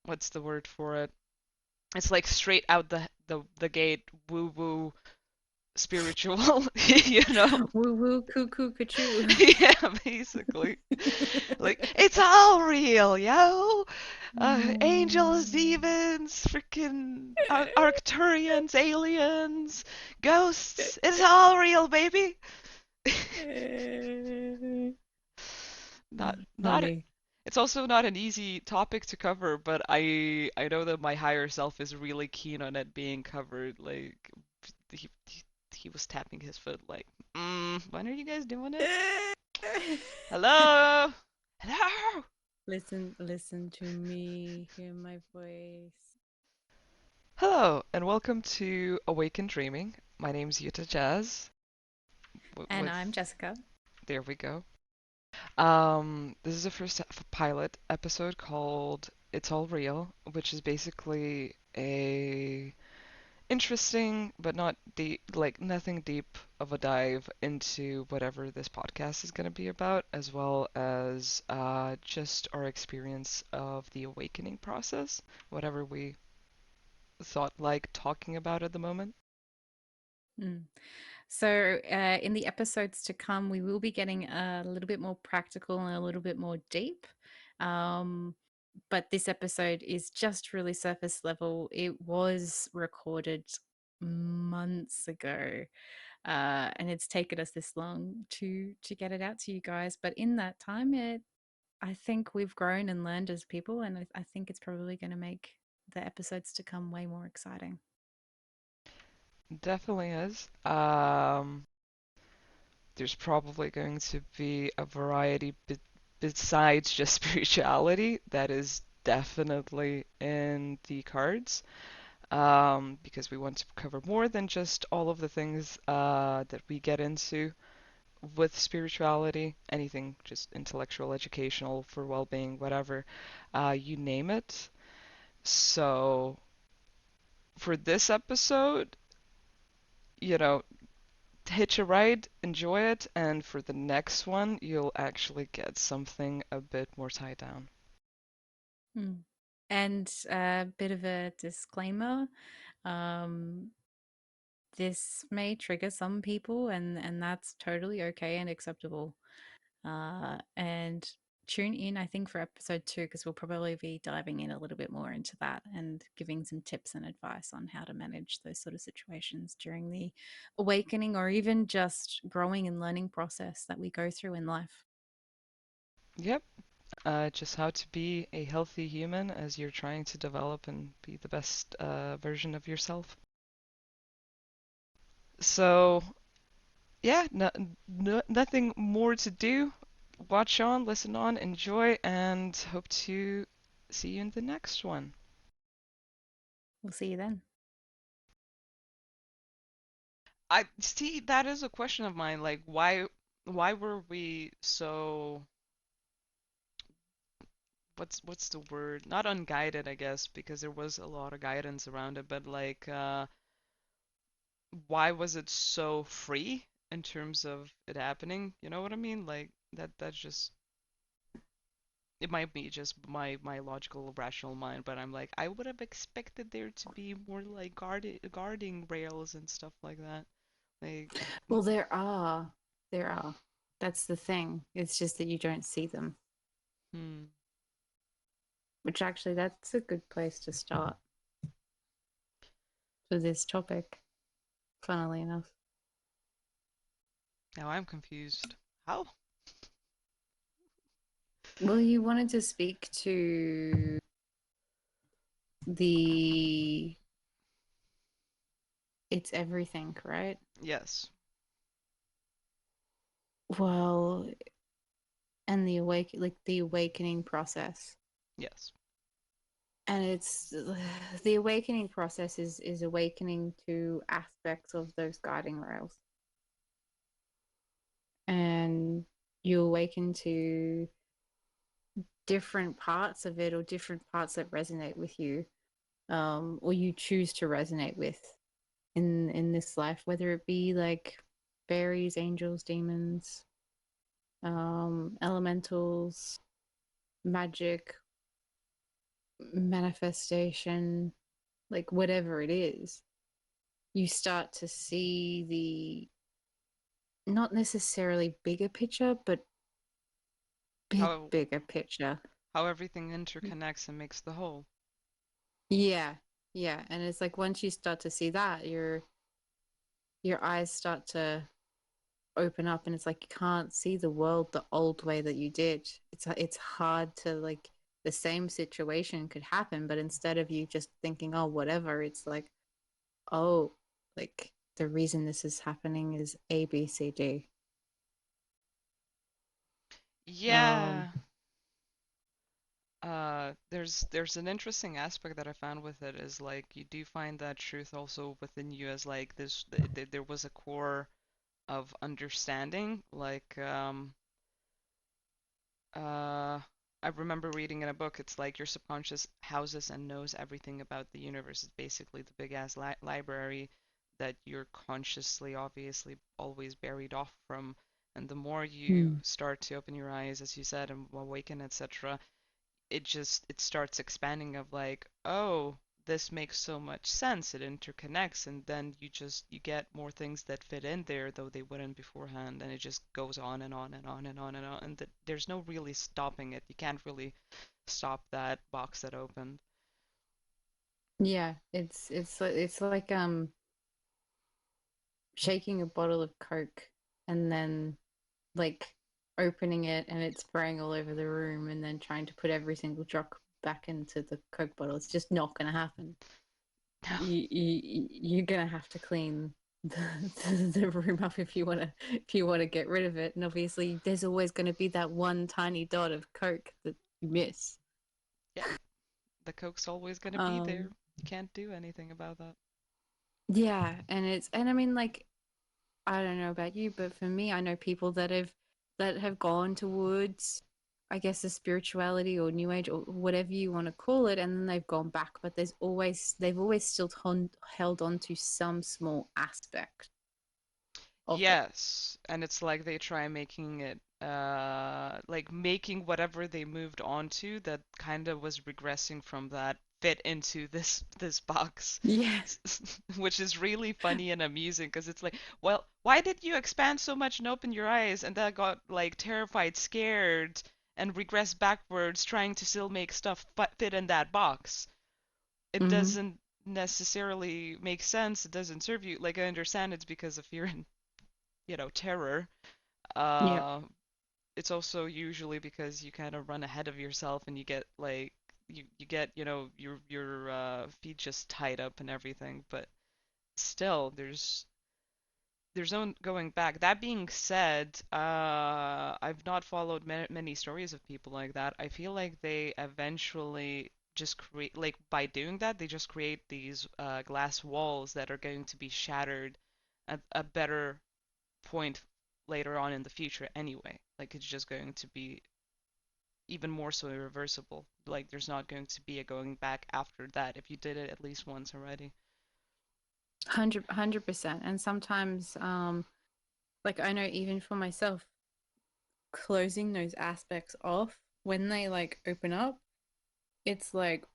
what's the word for it? It's like straight out the gate, woo woo spiritual, you know? Woo woo, coo coo, choo. Yeah, basically. Like, it's all real, yo! Angels, demons, freaking Arcturians, aliens, ghosts, it's all real, baby! Not Funny. It's also not an easy topic to cover, but I know that my higher self is really keen on it being covered. Like he was tapping his foot like, when are you guys doing it? Hello? Hello? Listen to me, hear my voice. Hello, and welcome to Awaken Dreaming. My name's Yuta Jazz. And With I'm Jessica. There we go. This is the first pilot episode called "It's All Real," which is basically a interesting but not deep, like nothing deep of a dive into whatever this podcast is going to be about, as well as just our experience of the awakening process, whatever we thought like talking about at the moment. Mm. So, in the episodes to come, we will be getting a little bit more practical and a little bit more deep. Um, but this episode is just really surface level. It was recorded months ago, and it's taken us this long to get it out to you guys. But in that time, I think we've grown and learned as people, and I think it's probably going to make the episodes to come way more exciting. Definitely is. There's probably going to be a variety besides just spirituality that is definitely in the cards. Because we want to cover more than just all of the things that we get into with spirituality, anything just intellectual, educational, for well-being, whatever, you name it. So for this episode, you know, hitch a ride, enjoy it, and for the next one, you'll actually get something a bit more tied down. Mm. And a bit of a disclaimer. Um, this may trigger some people, and that's totally okay and acceptable. And tune in, I think, for episode 2 because we'll probably be diving in a little bit more into that and giving some tips and advice on how to manage those sort of situations during the awakening or even just growing and learning process that we go through in life. Yep, just how to be a healthy human as you're trying to develop and be the best version of yourself. So, yeah, nothing more to do. Watch on, listen on, enjoy, and hope to see you in the next one. We'll see you then. I see that is a question of mine. Like, why were we so what's the word? Not unguided, I guess, because there was a lot of guidance around it, but like, why was it so free in terms of it happening? You know what I mean? Like that's just it might be just my logical rational mind, but I'm like I would have expected there to be more like guarding rails and stuff like that. Like, Well, there are. That's the thing. It's just that you don't see them, hmm. which actually that's a good place to start for this topic, funnily enough. Now I'm confused. How? Well, you wanted to speak to the it's everything, right? Yes. Well, and the awakening process. Yes. And it's the awakening process is awakening to aspects of those guiding rails. And you awaken to different parts of it or different parts that resonate with you, or you choose to resonate with in this life, whether it be like fairies, angels, demons, elementals, magic, manifestation, like whatever it is, you start to see the not necessarily bigger picture, but How bigger picture. how everything interconnects and makes the whole. Yeah, yeah, and it's like once you start to see that, your eyes start to open up, and it's like you can't see the world the old way that you did. It's hard to like the same situation could happen, but instead of you just thinking, oh, whatever, it's like, oh, like the reason this is happening is A, B, C, D. Um, Yeah. There's an interesting aspect that I found with it is like you do find that truth also within you as like there was a core of understanding uh I remember reading in a book it's like your subconscious houses and knows everything about the universe. It's basically the big ass library that you're consciously obviously always buried off from, and the more you hmm. start to open your eyes as you said and awaken etc, it starts expanding of like, oh, this makes so much sense, it interconnects, and then you get more things that fit in there though they wouldn't beforehand, and it just goes on and on and on and on and on, and there's no really stopping it. You can't really stop that box that opened. Yeah, it's like shaking a bottle of Coke and then like opening it and it's spraying all over the room and then trying to put every single drop back into the Coke bottle. It's just not going to happen. You're going to have to clean the room up if you want to get rid of it. And obviously, there's always going to be that one tiny dot of Coke that you miss. Yeah, the Coke's always gonna be there. Um, You can't do anything about that. yeah, and I mean, like, I don't know about you, but for me, I know people that have gone towards, I guess, the spirituality or new age or whatever you want to call it, and then they've gone back. But they've always still held on to some small aspect of it. Yes, and it's like they try making it like making whatever they moved on to that kind of was regressing from that fit into this box. Yeah. Which is really funny and amusing because it's like, well, why did you expand so much and open your eyes and then got like terrified, scared, and regress backwards trying to still make stuff fit in that box? It Mm-hmm. doesn't necessarily make sense. It doesn't serve you. Like I understand it's because of fear and terror. Yep. Uh, it's also usually because you kind of run ahead of yourself and you get like you get your feet just tied up and everything. But still, there's no going back. That being said, I've not followed many stories of people like that. I feel like they eventually just create, like by doing that, they just create these glass walls that are going to be shattered at a better point later on in the future anyway. Like it's just going to be even more so irreversible. Like there's not going to be a going back after that if you did it at least once already. 100%. And sometimes, like I know even for myself, closing those aspects off when they like open up, it's like,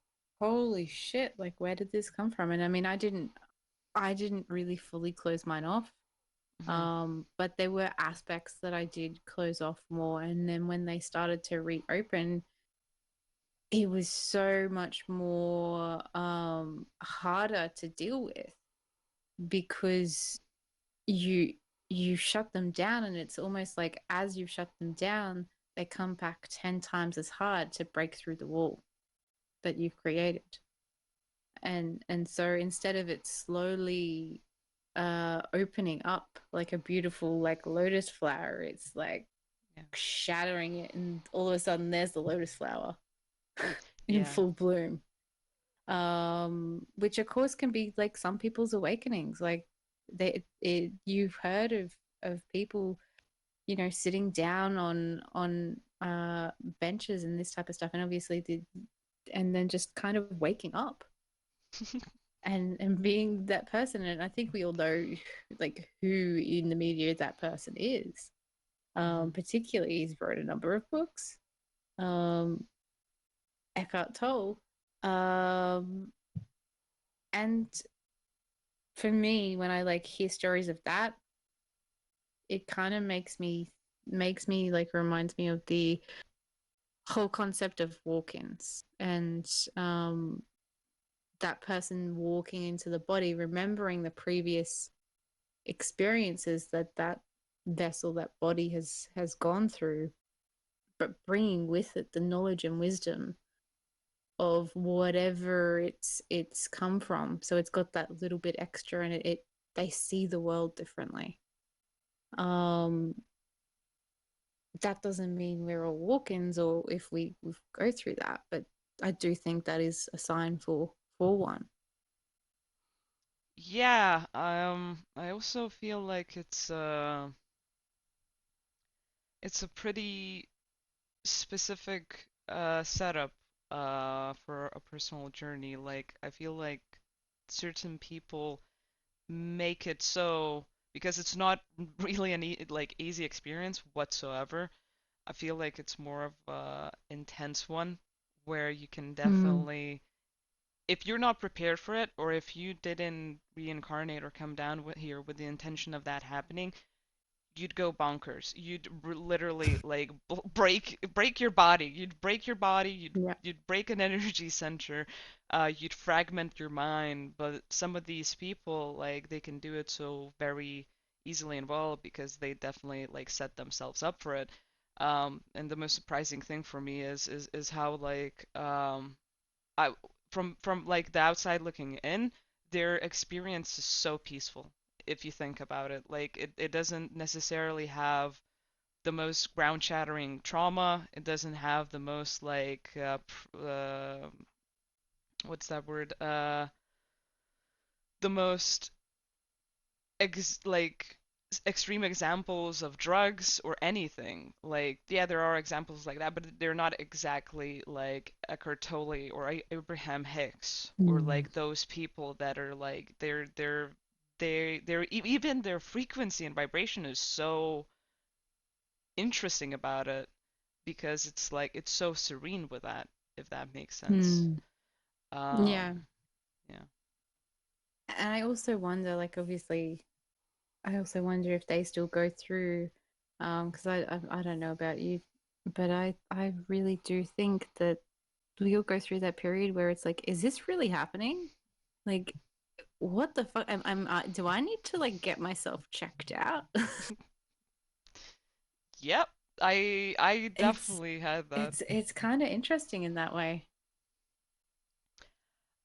holy shit! Like, where did this come from? And I mean, I didn't really fully close mine off. Hmm. But there were aspects that I did close off more. And then when they started to reopen, it was so much more harder to deal with because you you shut them down and it's almost like as you shut them down, they come back 10 times as hard to break through the wall that you've created. And so instead of it slowly opening up like a beautiful like lotus flower, it's like Yeah. shattering it and all of a sudden there's the lotus flower in Yeah. full bloom. Which of course can be like some people's awakenings, like you've heard of people, you know, sitting down on benches and this type of stuff, and obviously and then just kind of waking up and being that person. And I think we all know like who in the media that person is. Hmm. Particularly he's wrote a number of books. um Eckhart Tolle. Um, and for me, when I like hear stories of that, it kind of makes me like reminds me of the whole concept of walk-ins and um that person walking into the body, remembering the previous experiences that that vessel, that body has gone through, but bringing with it the knowledge and wisdom of whatever it's come from. So it's got that little bit extra, and it they see the world differently. Um, that doesn't mean we're all walk-ins, or if we go through that, but I do think that is a sign for one. Yeah, I also feel like it's a pretty specific setup for a personal journey. Like I feel like certain people make it so because it's not really an like easy experience whatsoever. I feel like it's more of a intense one where you can Mm, definitely, if you're not prepared for it, or if you didn't reincarnate or come down with here with the intention of that happening, you'd go bonkers. You'd literally like break your body. You'd break your body. yeah. You'd break an energy center. You'd fragment your mind. But some of these people, like, they can do it so very easily and well because they definitely like set themselves up for it. And the most surprising thing for me is how like I from like the outside looking in, their experience is so peaceful if you think about it. Like it doesn't necessarily have the most ground shattering trauma. It doesn't have the most like what's that word? The most like extreme examples of drugs or anything. Like, yeah, there are examples like that, but they're not exactly like Eckhart Tolle or Abraham Hicks or Mm, like those people that are like even their frequency and vibration is so interesting about it because it's like it's so serene with that, if that makes sense. mm, yeah. Um, yeah. And I also wonder, like, obviously, I also wonder if they still go through, because I don't know about you, but I really do think that we all go through that period where it's like, is this really happening? Like, what the fuck? Do I need to like get myself checked out? Yep. I it's definitely had that. it's kind of interesting in that way.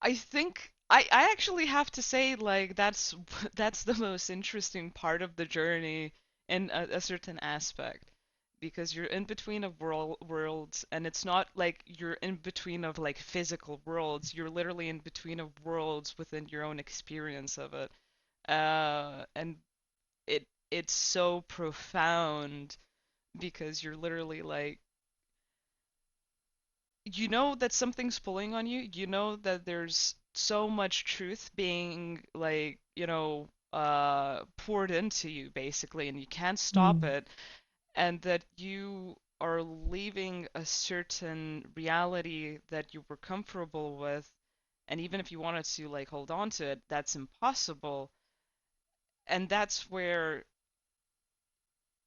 I think I actually have to say like that's the most interesting part of the journey in a certain aspect because you're in between of worlds and it's not like you're in between of like physical worlds. You're literally in between of worlds within your own experience of it. And it's so profound because you're literally like you know that something's pulling on you. You know that there's so much truth being like, poured into you basically, and you can't stop Mm, it, and that you are leaving a certain reality that you were comfortable with, and even if you wanted to like hold on to it, that's impossible. And that's where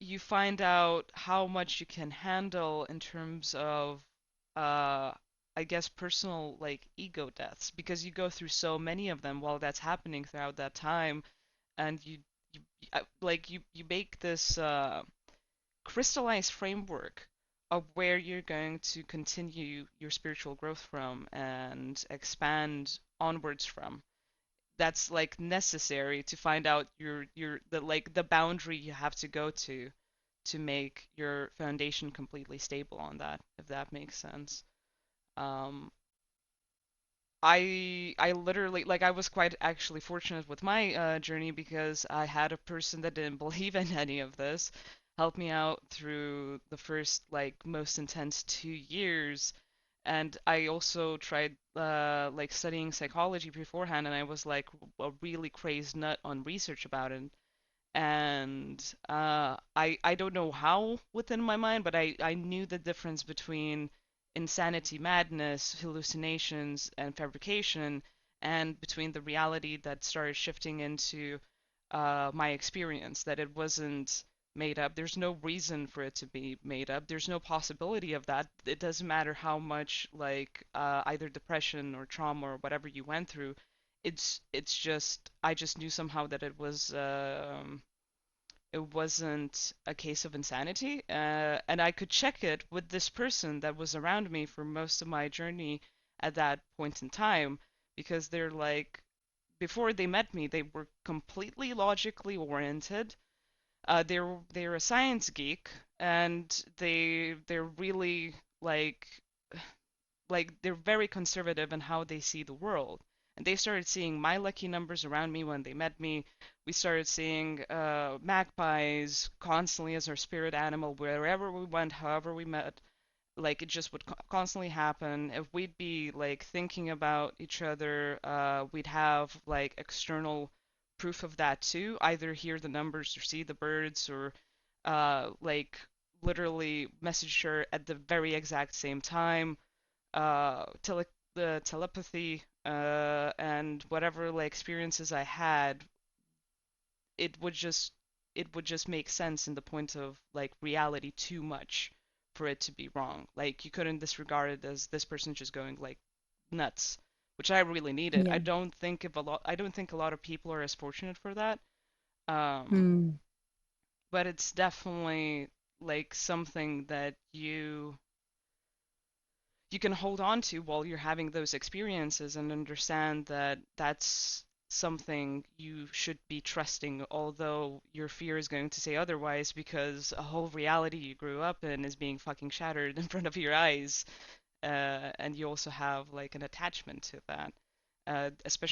you find out how much you can handle in terms of uh I guess personal like ego deaths because you go through so many of them while that's happening throughout that time and you like you make this crystallized framework of where you're going to continue your spiritual growth from and expand onwards from. That's like necessary to find out your the like the boundary you have to go to make your foundation completely stable on that, if that makes sense. Um, I literally like I was quite actually fortunate with my journey because I had a person that didn't believe in any of this help me out through the first like most intense 2 years. And I also tried like studying psychology beforehand, and I was like a really crazed nut on research about it. And I don't know how within my mind, but I knew the difference between insanity, madness, hallucinations, and fabrication, and between the reality that started shifting into my experience, that it wasn't made up. There's no reason for it to be made up. There's no possibility of that. It doesn't matter how much like either depression or trauma or whatever you went through. It's just I just knew somehow that it wasn't a case of insanity, and I could check it with this person that was around me for most of my journey at that point in time, because they're like, before they met me, they were completely logically oriented. They're a science geek, and they're really like they're very conservative in how they see the world. And they started seeing my lucky numbers around me when they met me. We started seeing magpies constantly as our spirit animal wherever we went, however we met. Like it just would constantly happen. If we'd be like thinking about each other, we'd have like external proof of that too. Either hear the numbers or see the birds or like literally message her at the very exact same time. The telepathy and whatever like experiences I had, it would just it would just make sense in the point of like reality too much for it to be wrong. Like you couldn't disregard it as this person just going like nuts, which I really needed. Yeah. I don't think a lot of people are as fortunate for that. Um, Mm. but it's definitely like something that you can hold on to while you're having those experiences and understand that that's something you should be trusting, although your fear is going to say otherwise because a whole reality you grew up in is being fucking shattered in front of your eyes. And you also have like an attachment to that,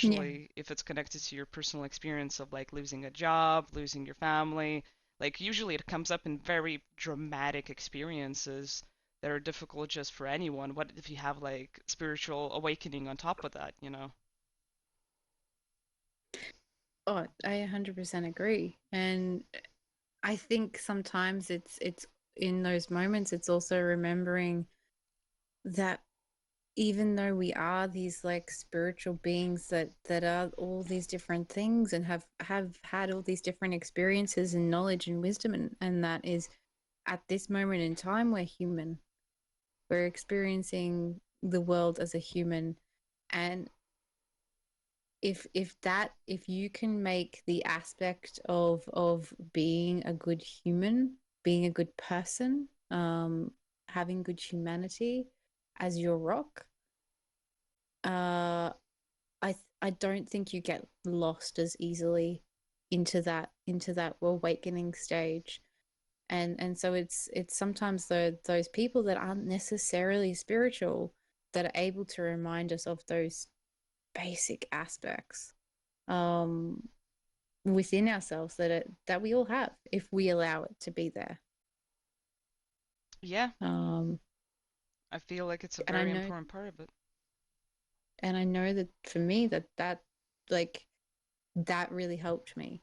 Yeah. especially if it's connected to your personal experience of like losing a job, losing your family. Like usually it comes up in very dramatic experiences that are difficult just for anyone. What if you have like spiritual awakening on top of that, you know? Oh, I 100% agree. And I think sometimes it's in those moments it's also remembering that even though we are these like spiritual beings that are all these different things and have had all these different experiences and knowledge and wisdom, and that is at this moment in time we're human. We're experiencing the world as a human. And if you can make the aspect of being a good human, being a good person, having good humanity as your rock, uh I don't think you get lost as easily into that awakening stage. And so it's sometimes those people that aren't necessarily spiritual that are able to remind us of those basic aspects um within ourselves that we all have if we allow it to be there. Yeah, um I feel like it's a and I very know important part of it. that for me that like that really helped me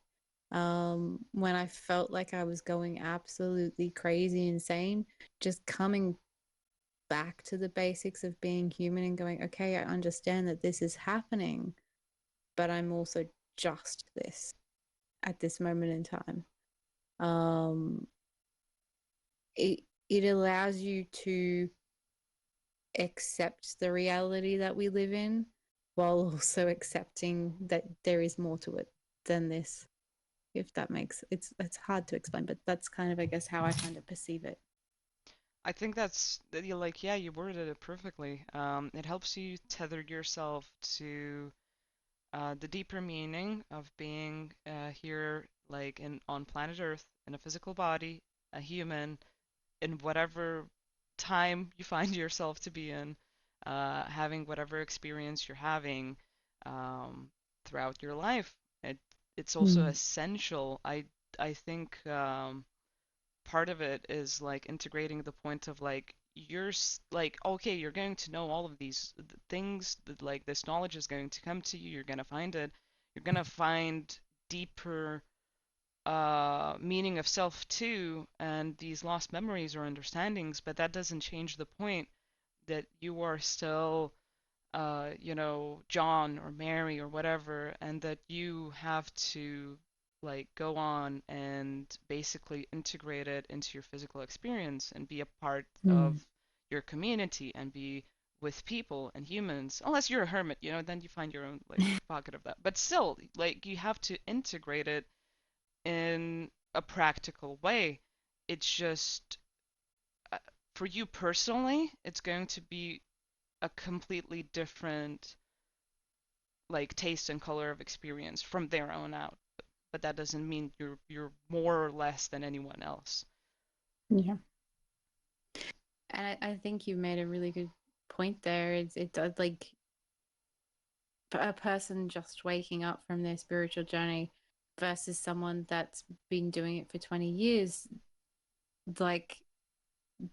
when I felt like I was going absolutely crazy insane. Just coming back to the basics of being human and going, okay, I understand that this is happening, but I'm also just this at this moment in time. um it allows you to accept the reality that we live in while also accepting that there is more to it than this. If that makes it's hard to explain, but that's kind of, I guess, how I kind of perceive it. I think that you like, yeah, you worded it perfectly. It helps you tether yourself to the deeper meaning of being here, like in on planet Earth, in a physical body, a human, in whatever time you find yourself to be in, having whatever experience you're having um, throughout your life. It's also Mm. essential. I think part of it is like integrating the point of like like okay, you're going to know all of these things that like this knowledge is going to come to you. You're gonna find it. You're gonna find deeper meaning of self too, and these lost memories or understandings, but that doesn't change the point that you are still John or Mary or whatever, and that you have to like go on and basically integrate it into your physical experience and be a part of Mm. your community and be with people and humans. Unless you're a hermit, then you find your own like pocket of that. But still, like you have to integrate it in a practical way. It's just uh, for you personally, it's going to be a completely different like taste and color of experience from their own out. But that doesn't mean you're more or less than anyone else. Yeah. And I think you made a really good point there. It does like a person just waking up from their spiritual journey versus someone that's been doing it for 20 years. Like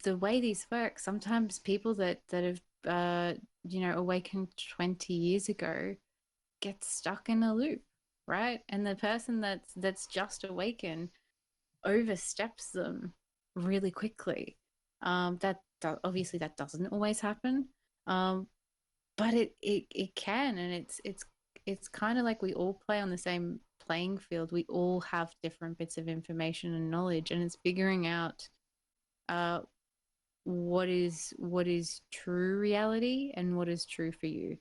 the way these work, sometimes people that have awakened 20 years ago get stuck in a loop, right? And the person that's just awakened oversteps them really quickly. Obviously that doesn't always happen, um, but it can, and it's kind of like we all play on the same playing field. We all have different bits of information and knowledge, and it's figuring out uh, what is true reality and what is true for you.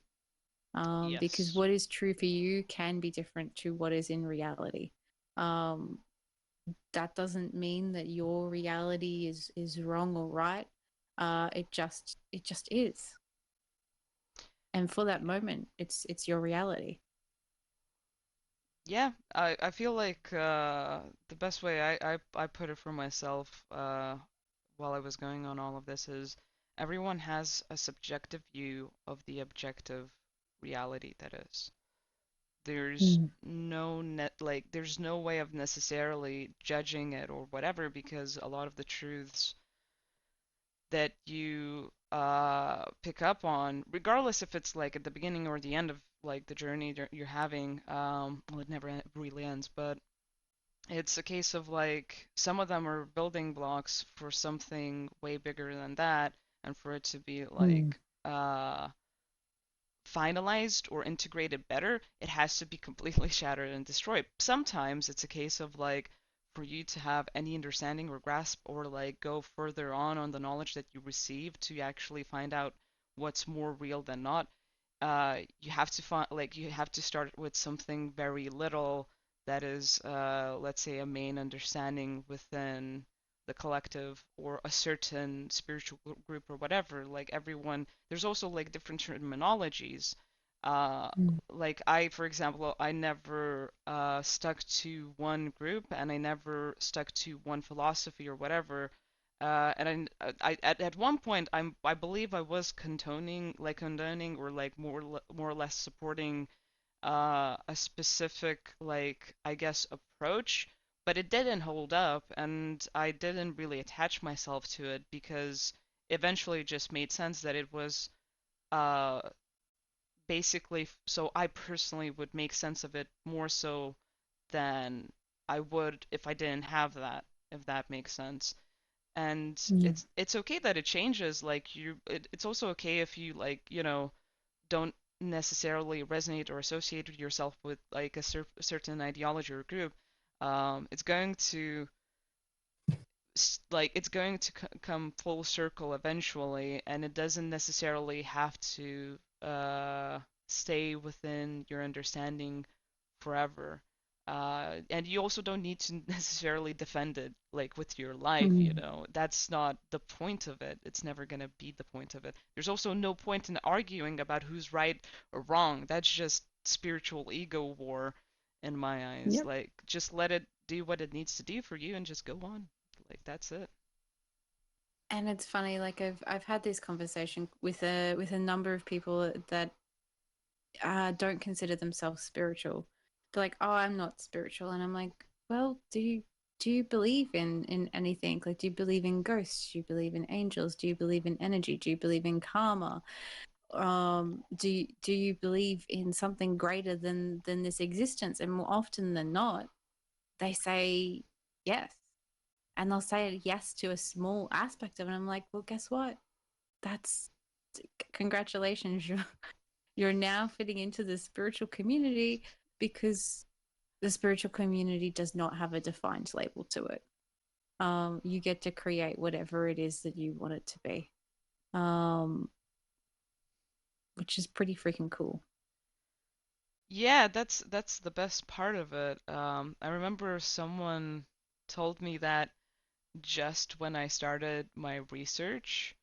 Because Yes. what is true for you can be different to what is in reality. Um, that doesn't mean that your reality is wrong or right. It just is, and for that moment, it's your reality. Yeah, I feel like the best way I put it for myself while I was going on all of this is everyone has a subjective view of the objective reality that is. There's Mm. no there's no way of necessarily judging it or whatever because a lot of the truths that you pick up on, regardless if it's like at the beginning or the end of like the journey you're having, well, it never really ends, but it's a case of like some of them are building blocks for something way bigger than that, and for it to be Mm. like finalized or integrated better, it has to be completely shattered and destroyed. Sometimes it's a case of like for you to have any understanding or grasp or like go further on the knowledge that you receive to actually find out what's more real than not. You have to find like you have to start with something very little that is let's say a main understanding within the collective or a certain spiritual group or whatever. Like everyone, there's also like different terminologies. Uh, Mm. like I, for example, I never stuck to one group and I never stuck to one philosophy or whatever. And at one point I believe I was condoning or like more or less supporting a specific like I guess approach, but it didn't hold up, and I didn't really attach myself to it because eventually it just made sense that it was uh basically so I personally would make sense of it more so than I would if I didn't have that, if that makes sense. And Yeah. it's okay that it changes, like it's also okay if you like, don't necessarily resonate or associate yourself with like certain ideology or group. It's going to it's going to come full circle eventually, and it doesn't necessarily have to stay within your understanding forever. And you also don't need to necessarily defend it like with your life, Mm. That's not the point of it. It's never gonna be the point of it. There's also no point in arguing about who's right or wrong. That's just spiritual ego war in my eyes. Yep. Like just let it do what it needs to do for you and just go on. Like that's it. And it's funny, like I've had this conversation with a number of people that don't consider themselves spiritual. They're like, "Oh, I'm not spiritual," and I'm like, "Well, do you believe in anything? Like, do you believe in ghosts? Do you believe in angels? Do you believe in energy? Do you believe in karma? Do you believe in something greater than this existence?" And more often than not, they say yes, and they'll say yes to a small aspect of it. And I'm like, well, guess what? That's congratulations, you're now fitting into the spiritual community because the spiritual community does not have a defined label to it. You get to create whatever it is that you want it to be, um, which is pretty freaking cool. Yeah, that's the best part of it. I remember someone told me that just when I started my research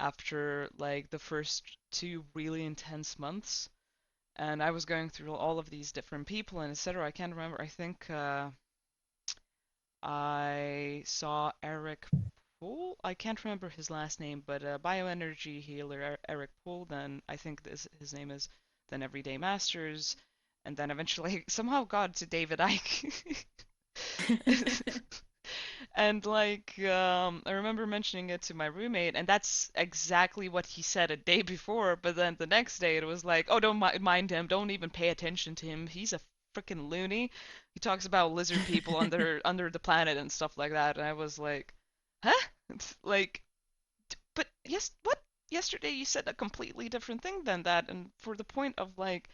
after like the first 2 really intense months, and I was going through all of these different people and etc. I can't remember. I think I saw Eric Poole. I can't remember his last name, but bioenergy healer Eric Poole. Then I think his name is then Everyday Masters, and then eventually somehow got to David Icke. And like, I remember mentioning it to my roommate, and that's exactly what he said a day before. But then the next day, it was like, oh, don't mind him. Don't even pay attention to him. He's a freaking loony. He talks about lizard people under the planet and stuff like that. And I was like, huh? It's like, but yes, what? Yesterday you said a completely different thing than that, and for the point of like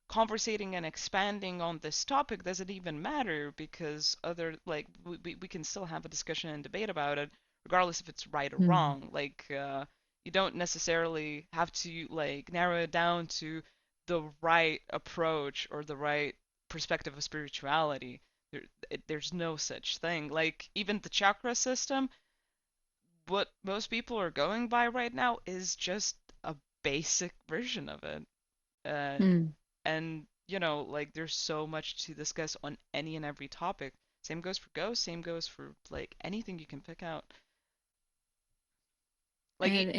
conversating and expanding on this topic doesn't even matter because other like we can still have a discussion and debate about it regardless if it's right or Hmm. wrong. Like you don't necessarily have to like narrow it down to the right approach or the right perspective of spirituality. There, there's no such thing. Like even the chakra system, what most people are going by right now is just a basic version of it. Uh, Hmm. and like there's so much to discuss on any and every topic. Same goes for ghosts, same goes for like anything you can pick out. Like And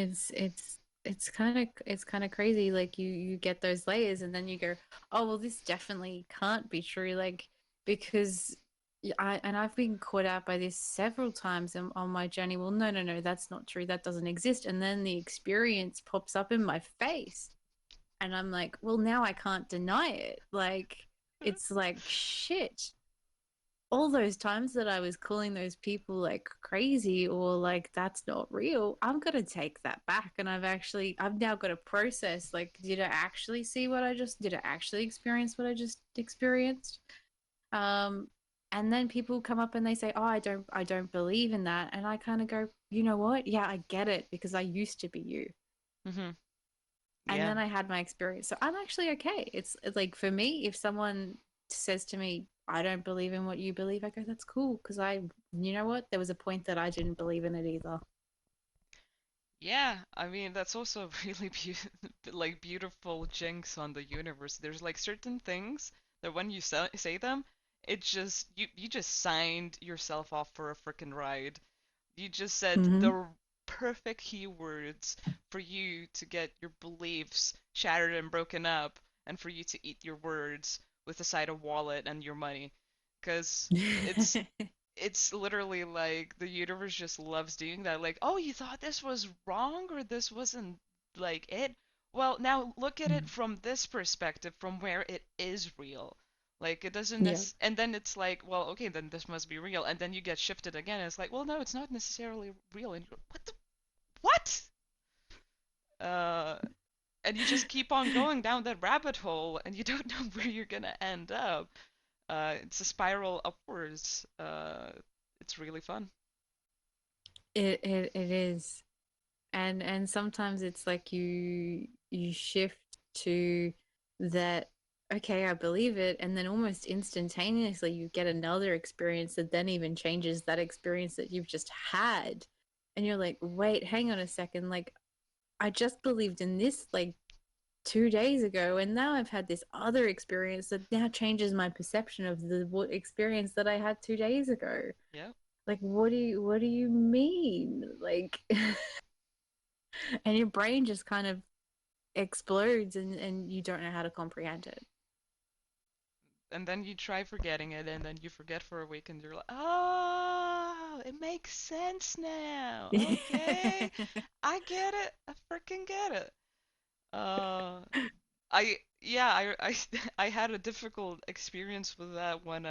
it's kind of crazy. Like you get those layers, and then you go, oh well, this definitely can't be true. Like because I've been caught out by this several times on my journey. Well, no, no, no, that's not true. That doesn't exist. And then the experience pops up in my face, and I'm like, well, now I can't deny it. Like it's like shit, all those times that I was calling those people like crazy or like that's not real, I'm gonna take that back. And I've now got to process like, did I actually see what I just did? I actually experience what I just experienced? Um, and then people come up and they say, "Oh, I don't believe in that." And I kind of go, you know what? Yeah, I get it because I used to be you. mhm. And Yeah. then I had my experience. So I'm actually okay. It's like for me, if someone says to me, I don't believe in what you believe, I go, that's cool. Because you know what? There was a point that I didn't believe in it either. Yeah, I mean that's also really like beautiful jinx on the universe. There's like certain things that when you say them, it just you just signed yourself off for a freaking ride. You just said Mm-hmm. the perfect keywords for you to get your beliefs shattered and broken up, and for you to eat your words with a side of wallet and your money. Because it's it's literally like the universe just loves doing that. Like, oh, you thought this was wrong or this wasn't like it? Well, now look at it from this perspective, from where it is real. Like, it doesn't Yeah. and then it's like, well, okay, then this must be real. And then you get shifted again, and it's like, well, no, it's not necessarily real. And you're, what the, what? Uh, and you just keep on going down that rabbit hole, and you don't know where you're gonna end up. It's a spiral upwards. It's really fun. It is. And sometimes it's like you shift to that, okay, I believe it, and then almost instantaneously you get another experience that then even changes that experience that you've just had. And you're like, wait, hang on a second, like I just believed in this like 2 days ago, and now I've had this other experience that now changes my perception of the what experience that I had 2 days ago. Yeah. Like, what do you mean? Like, and your brain just kind of explodes, and you don't know how to comprehend it. And then you try forgetting it, and then you forget for a week, and you're like, oh, it makes sense now. Okay, I get it. I freaking get it. Uh, I I had a difficult experience with that when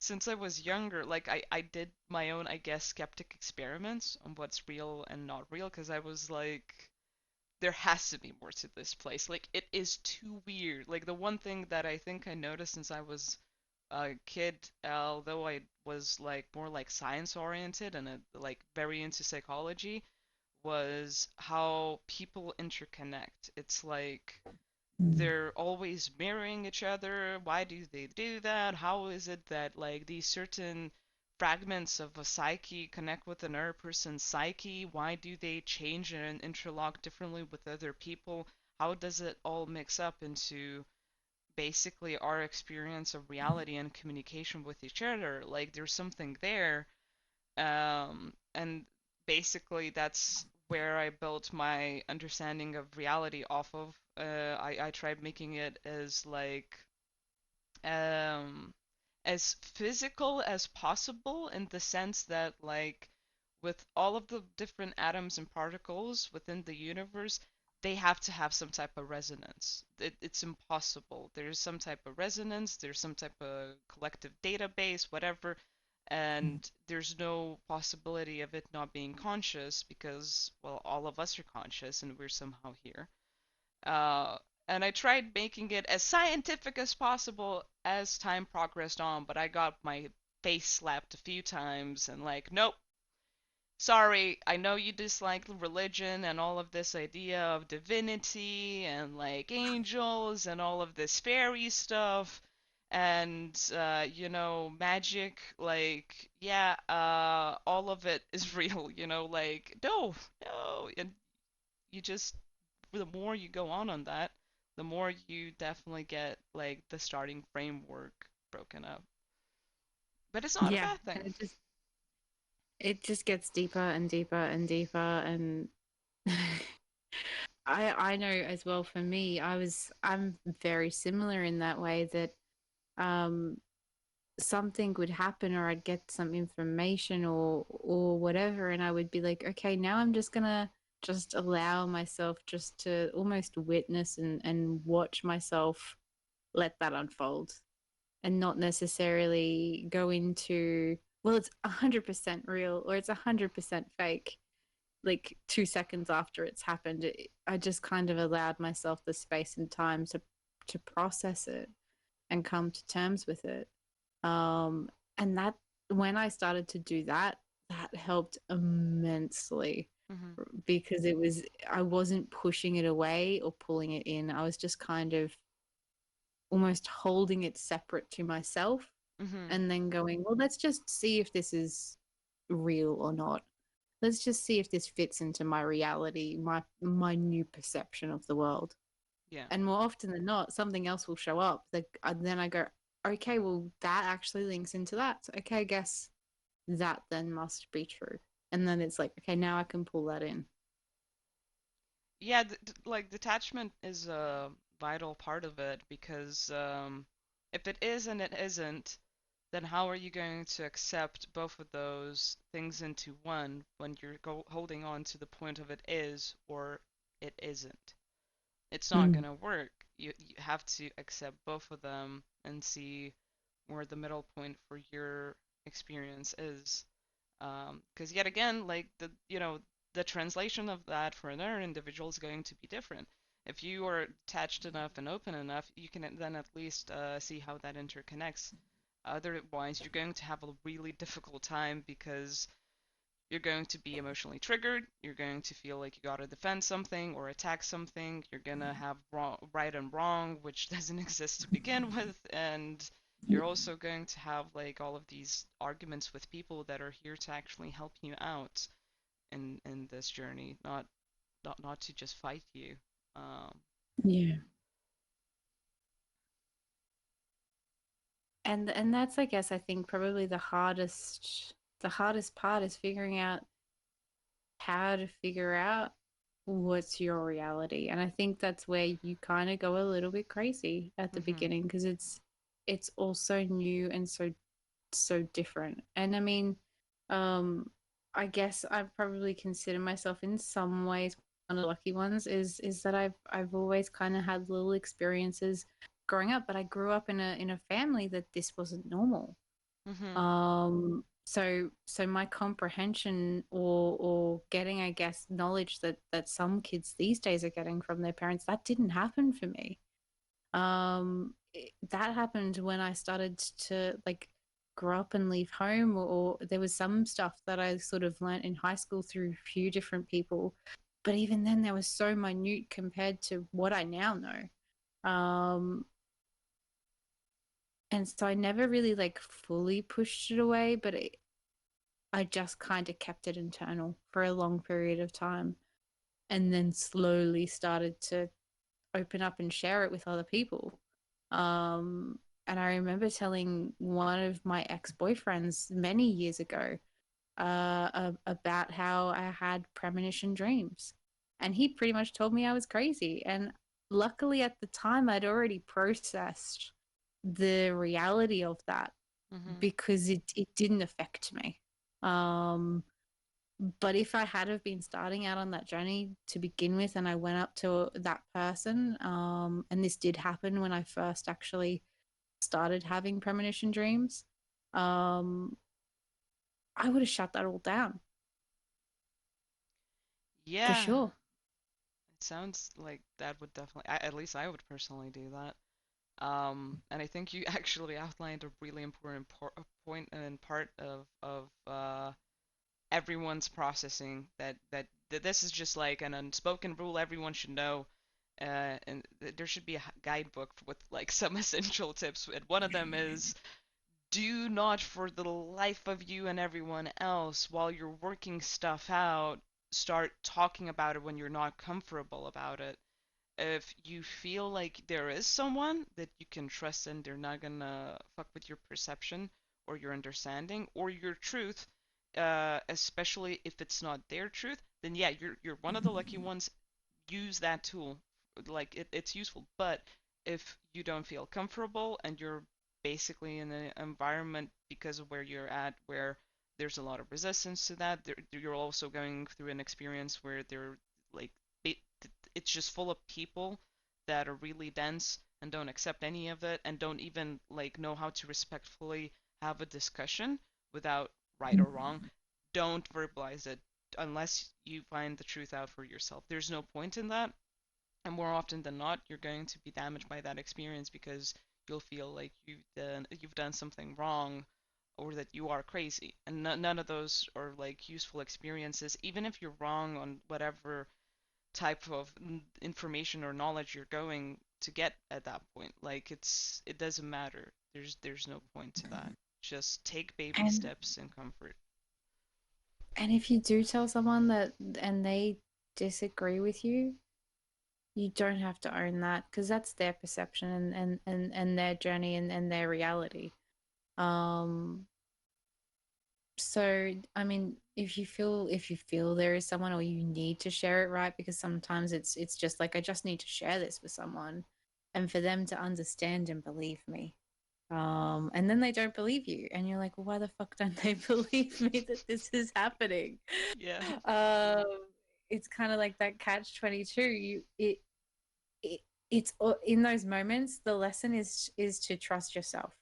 since I was younger, like I did my own, I guess, skeptic experiments on what's real and not real, because I was like, there has to be more to this place. Like, it is too weird. Like, the one thing that I think I noticed since I was a kid, although I was like more like science oriented and like very into psychology, was how people interconnect. It's like Mm. they're always mirroring each other. Why do they do that? How is it that like these certain fragments of a psyche connect with another person's psyche? Why do they change and interlock differently with other people? How does it all mix up into basically our experience of reality and communication with each other? Like there's something there, and basically that's where I built my understanding of reality off of. I tried making it um, as physical as possible in the sense that like with all of the different atoms and particles within the universe, they have to have some type of resonance. It's impossible. There's some type of resonance, there's some type of collective database, whatever, and there's no possibility of it not being conscious because, well, all of us are conscious and we're somehow here. Uh, and I tried making it as scientific as possible as time progressed on, but I got my face slapped a few times and like, nope, sorry, I know you dislike religion and all of this idea of divinity and like angels and all of this fairy stuff and magic, like, yeah, all of it is real, like, no, no. And you just, the more you go on that, the more you definitely get like the starting framework broken up. But it's not a Yeah, bad and thing. it just gets deeper and deeper and deeper, and I know as well. For me, I'm very similar in that way that um something would happen, or I'd get some information or whatever, and I would be like, okay, now I'm just gonna just allow myself just to almost witness and watch myself let that unfold, and not necessarily go into, well, it's 100% real or it's 100% fake. Like 2 seconds after it's happened, I just kind of allowed myself the space and time to process it and come to terms with it. Um, and that, when I started to do that, that helped immensely, Mhm. because I wasn't pushing it away or pulling it in. I was just kind of almost holding it separate to myself, Mhm. and then going, well, let's just see if this is real or not. Let's just see if this fits into my reality, my new perception of the world. Yeah. And more often than not, something else will show up. Then I go, okay, well, that actually links into that. So, okay, I guess that then must be true. And then it's like, okay, now I can pull that in. Yeah, like detachment is a vital part of it because if it is and it isn't, then how are you going to accept both of those things into one when you're holding on to the point of it is or it isn't? It's not Mm. gonna work. You have to accept both of them and see where the middle point for your experience is. Because yet again, like the translation of that for another individual is going to be different. If you are attached enough and open enough, you can then at least see how that interconnects. Otherwise, you're going to have a really difficult time because you're going to be emotionally triggered. You're going to feel like you gotta defend something or attack something. You're gonna have right and wrong, which doesn't exist to begin with, and you're also going to have like all of these arguments with people that are here to actually help you out in this journey, not to just fight you. Um, Yeah. And that's, I guess, I think probably the hardest part is figuring out how to figure out what's your reality. And I think that's where you kind of go a little bit crazy at the mhm, beginning, because it's also new and so different. And I mean, um, I guess I probably consider myself in some ways one of the lucky ones, is that I've always kind of had little experiences growing up, but I grew up in a family that this wasn't normal. mhm, Um, So my comprehension, or getting, I guess, knowledge that some kids these days are getting from their parents, that didn't happen for me. That happened when I started to like grow up and leave home, or there was some stuff that I sort of learnt in high school through a few different people, but even then there was so minute compared to what I now know. And so I never really like fully pushed it away, but I just kind of kept it internal for a long period of time, and then slowly started to open up and share it with other people. Um, and I remember telling one of my ex boyfriends many years ago about how I had premonition dreams. And he pretty much told me I was crazy. And luckily at the time, I'd already processed the reality of that Mm-hmm. because it didn't affect me. Um, but if I had have been starting out on that journey to begin with, and I went up to that person, and this did happen when I first actually started having premonition dreams, um, I would have shut that all down for Yeah, sure. it sounds like that would definitely, at least I would personally do that. And I think you actually outlined a really important point and part of everyone's processing that this is just like an unspoken rule everyone should know. And there should be a guidebook with like some essential tips. And one of them is do not, for the life of you and everyone else, while you're working stuff out, start talking about it when you're not comfortable about it. If you feel like there is someone that you can trust and they're not gonna fuck with your perception or your understanding or your truth, especially if it's not their truth, then yeah, you're one of the lucky ones. Use that tool, like it's useful. But if you don't feel comfortable and you're basically in an environment because of where you're at where there's a lot of resistance to that, you're also going through an experience where they're like it, it's just full of people that are really dense and don't accept any of it and don't even like know how to respectfully have a discussion without right or wrong. Don't verbalize it unless you find the truth out for yourself. There's no point in that. And more often than not, you're going to be damaged by that experience because you'll feel like you've done something wrong or that you are crazy. And none of those are like useful experiences, even if you're wrong on whatever type of information or knowledge you're going to get at that point. Like it doesn't matter. There's no point to that. Just take baby And steps in comfort. if you do tell someone that and they disagree with you, you don't have to own that because that's their perception and their journey and their reality. Um, so I mean, if you feel there is someone, or you need to share it, right, because sometimes it's just like I just need to share this with someone and for them to understand and believe me. And then they don't believe you and you're like, well, why the fuck don't they believe me that this is happening? Yeah. um it's kind of like that catch 22. It it's in those moments the lesson is to trust yourself,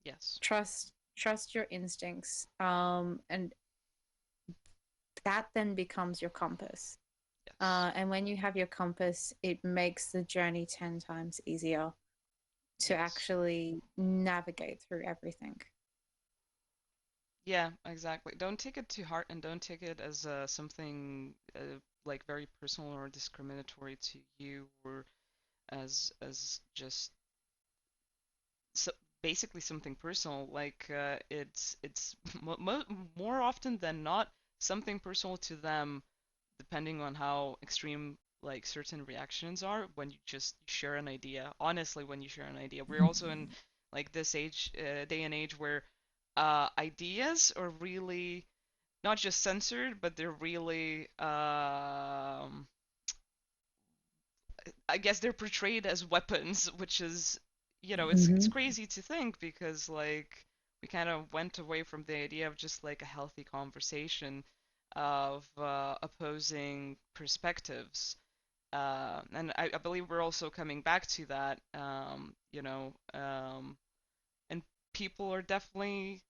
Yes. trust your instincts, and that then becomes your compass. Yes. And when you have your compass, it makes the journey 10 times easier to Yes. actually navigate through everything. Yeah, exactly. Don't take it to heart and don't take it as something like very personal or discriminatory to you or as just so basically something personal. Like it's more often than not something personal to them, depending on how extreme like certain reactions are when you just share an idea. Honestly, when you share an idea, we're also in like this day and age where ideas are really not just censored, but they're really I guess they're portrayed as weapons, which is, it's Mm-hmm. crazy to think because like we kind of went away from the idea of just like a healthy conversation of opposing perspectives. And I believe we're also coming back to that, and people are definitely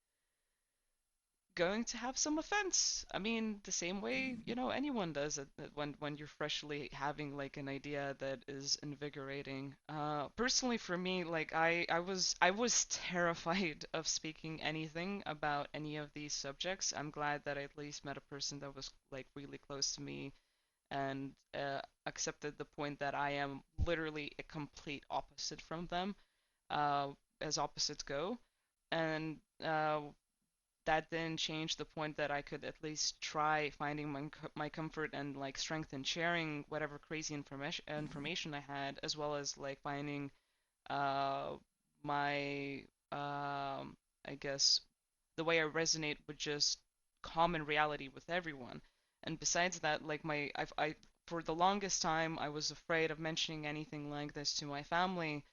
going to have some offense. I mean, the same way, anyone does it when you're freshly having like an idea that is invigorating. Personally for me, like I was terrified of speaking anything about any of these subjects. I'm glad that I at least met a person that was like really close to me and accepted the point that I am literally a complete opposite from them, uh, as opposites go. And that didn't change the point that I could at least try finding my comfort and like strength in sharing whatever crazy information I had, as well as like finding uh my I guess the way I resonate with just common reality with everyone. And besides that, like I for the longest time I was afraid of mentioning anything like this to my family,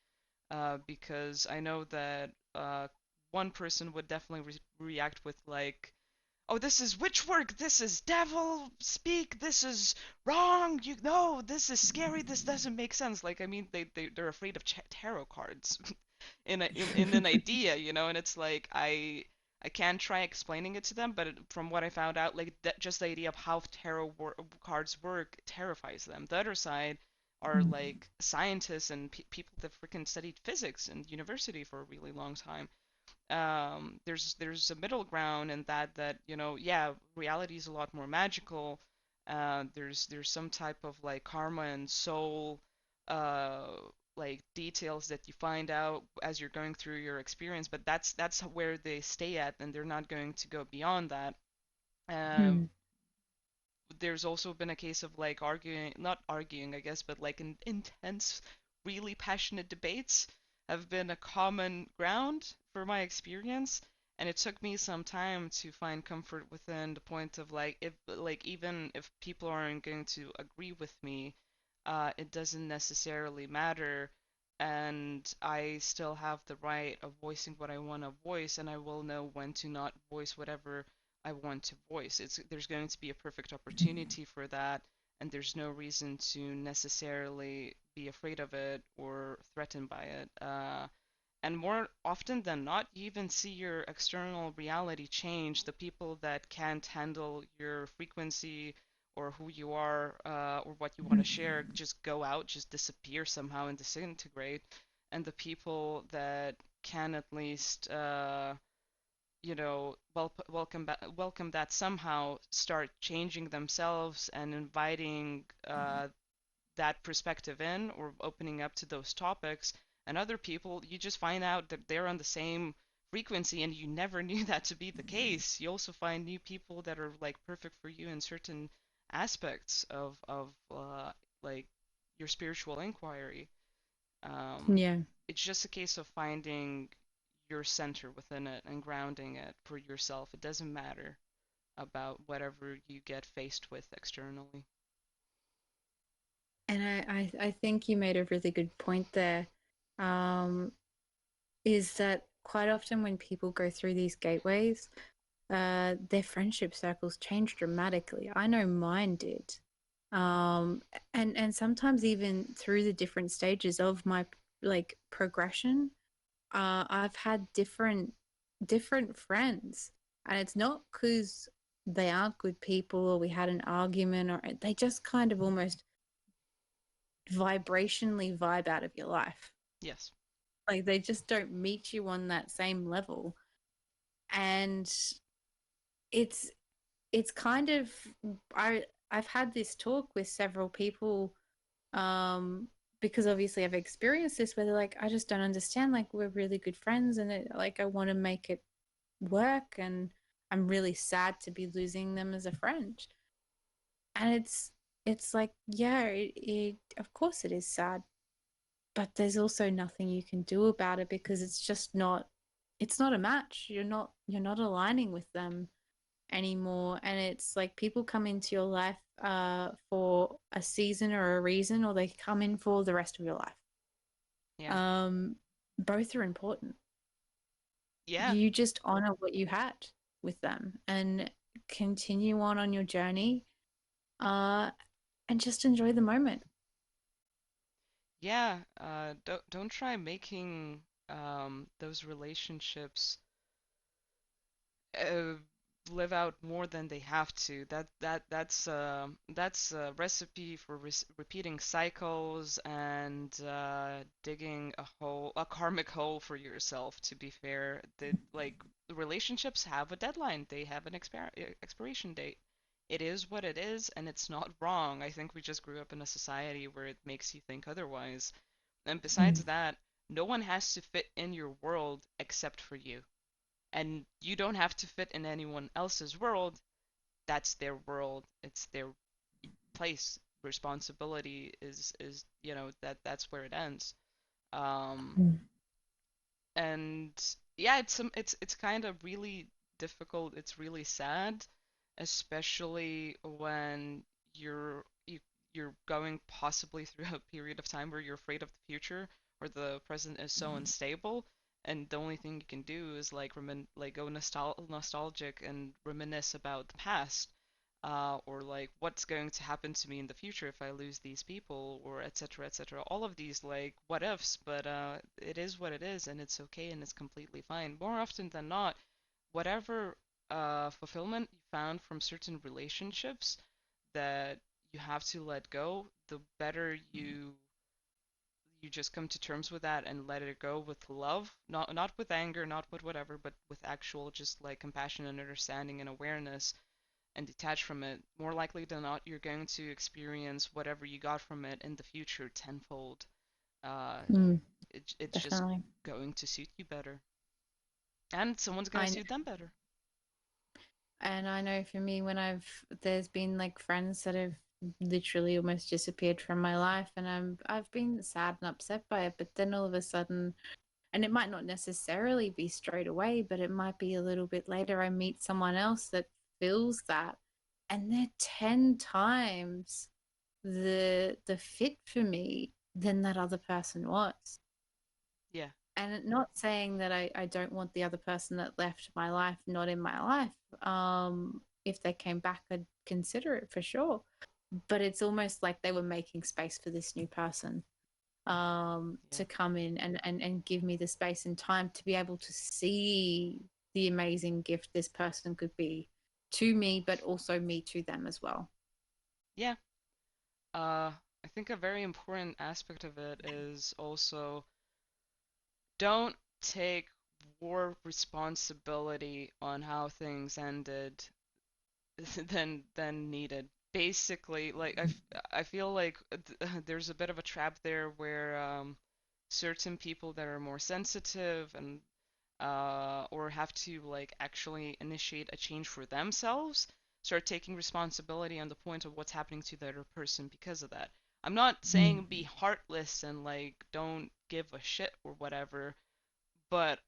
because I know that one person would definitely react with like, "Oh, this is witch work. This is devil speak. This is wrong. You know, this is scary. This doesn't make sense." Like, I mean, they're afraid of tarot cards in an idea, and it's like I can try explaining it to them, but from what I found out, like that, just the idea of how cards work terrifies them. The other side are like scientists and people that freaking studied physics in university for a really long time. There's a middle ground in that yeah, reality is a lot more magical. There's some type of like karma and soul, uh, like details that you find out as you're going through your experience, but that's where they stay at, and they're not going to go beyond that. Uh, Mm. there's also been a case of like arguing, not arguing, I guess, but like intense, really passionate debates have been a common ground for my experience. And it took me some time to find comfort within the point of like, if like even if people aren't going to agree with me, it doesn't necessarily matter. And I still have the right of voicing what I want to voice, and I will know when to not voice whatever I want to voice. There's going to be a perfect opportunity for that, and there's no reason to necessarily be afraid of it or threatened by it. And more often than not, you even see your external reality change. The people that can't handle your frequency or who you are, or what you want to share just go out, just disappear somehow and disintegrate. And the people that can at least welcome that somehow start changing themselves and inviting that perspective in or opening up to those topics. And other people, you just find out that they're on the same frequency and you never knew that to be the case. You also find new people that are like perfect for you in certain aspects of like your spiritual inquiry. um, Yeah. it's just a case of finding your center within it and grounding it for yourself. It doesn't matter about whatever you get faced with externally. And I think you made a really good point there. Um, is that quite often when people go through these gateways, their friendship circles change dramatically. I know mine did. Um, and sometimes even through the different stages of my like progression, I've had different friends, and it's not because they aren't good people or we had an argument, or they just kind of almost vibrationally vibe out of your life. Yes. Like they just don't meet you on that same level. And it's it's kind of I've had this talk with several people, um because obviously I've experienced this where they're like, I just don't understand, like we're really good friends and like I want to make it work, and I'm really sad to be losing them as a friend. And it's like, yeah, of course it is sad, but there's also nothing you can do about it because it's not a match. You're not aligning with them anymore. And it's like people come into your life for a season or a reason, or they come in for the rest of your life. Yeah. um Both are important. Yeah. You just honor what you had with them and continue on your journey, uh and just enjoy the moment. Yeah. Don't try making those relationships uh live out more than they have to. That's a recipe for repeating cycles and digging a karmic hole for yourself. To be fair, that like relationships have a deadline. They have an expiration date. It is what it is, and it's not wrong. I think we just grew up in a society where it makes you think otherwise. And Mm. besides that, no one has to fit in your world except for you, and you don't have to fit in anyone else's world. That's their world. It's their place. Responsibility is that's where it ends. Um, Mm. and yeah, it's kind of really difficult. It's really sad, especially when you're you, you're going possibly through a period of time where you're afraid of the future, or the present is so unstable, and the only thing you can do is like go nostalgic and reminisce about the past, or like what's going to happen to me in the future if I lose these people, or etc. etc. All of these like what ifs, but it is what it is, and it's okay, and it's completely fine. More often than not, whatever fulfillment you found from certain relationships that you have to let go, the better you just come to terms with that and let it go with love, not with anger, not with whatever, but with actual just like compassion and understanding and awareness, and detach from it, more likely than not, you're going to experience whatever you got from it in the future tenfold. Uh, Mm. it's just Definitely. going to suit you better, and someone's going to I suit them better. And I know for me, there's been like friends that have literally almost disappeared from my life, and I've been sad and upset by it. But then all of a sudden, and it might not necessarily be straight away, but it might be a little bit later, I meet someone else that feels that, and they're 10 times the fit for me than that other person was. Yeah, And not saying that I don't want the other person that left my life not in my life. If they came back, I'd consider it for sure. But it's almost like they were making space for this new person yeah, to come in and give me the space and time to be able to see the amazing gift this person could be to me, but also me to them as well. yeah. I think a very important aspect of it is also don't take more responsibility on how things ended than needed. Basically, like I feel like there's a bit of a trap there where certain people that are more sensitive and or have to like actually initiate a change for themselves start taking responsibility on the point of what's happening to the other person because of that. I'm not Mm. saying be heartless and like don't give a shit or whatever, but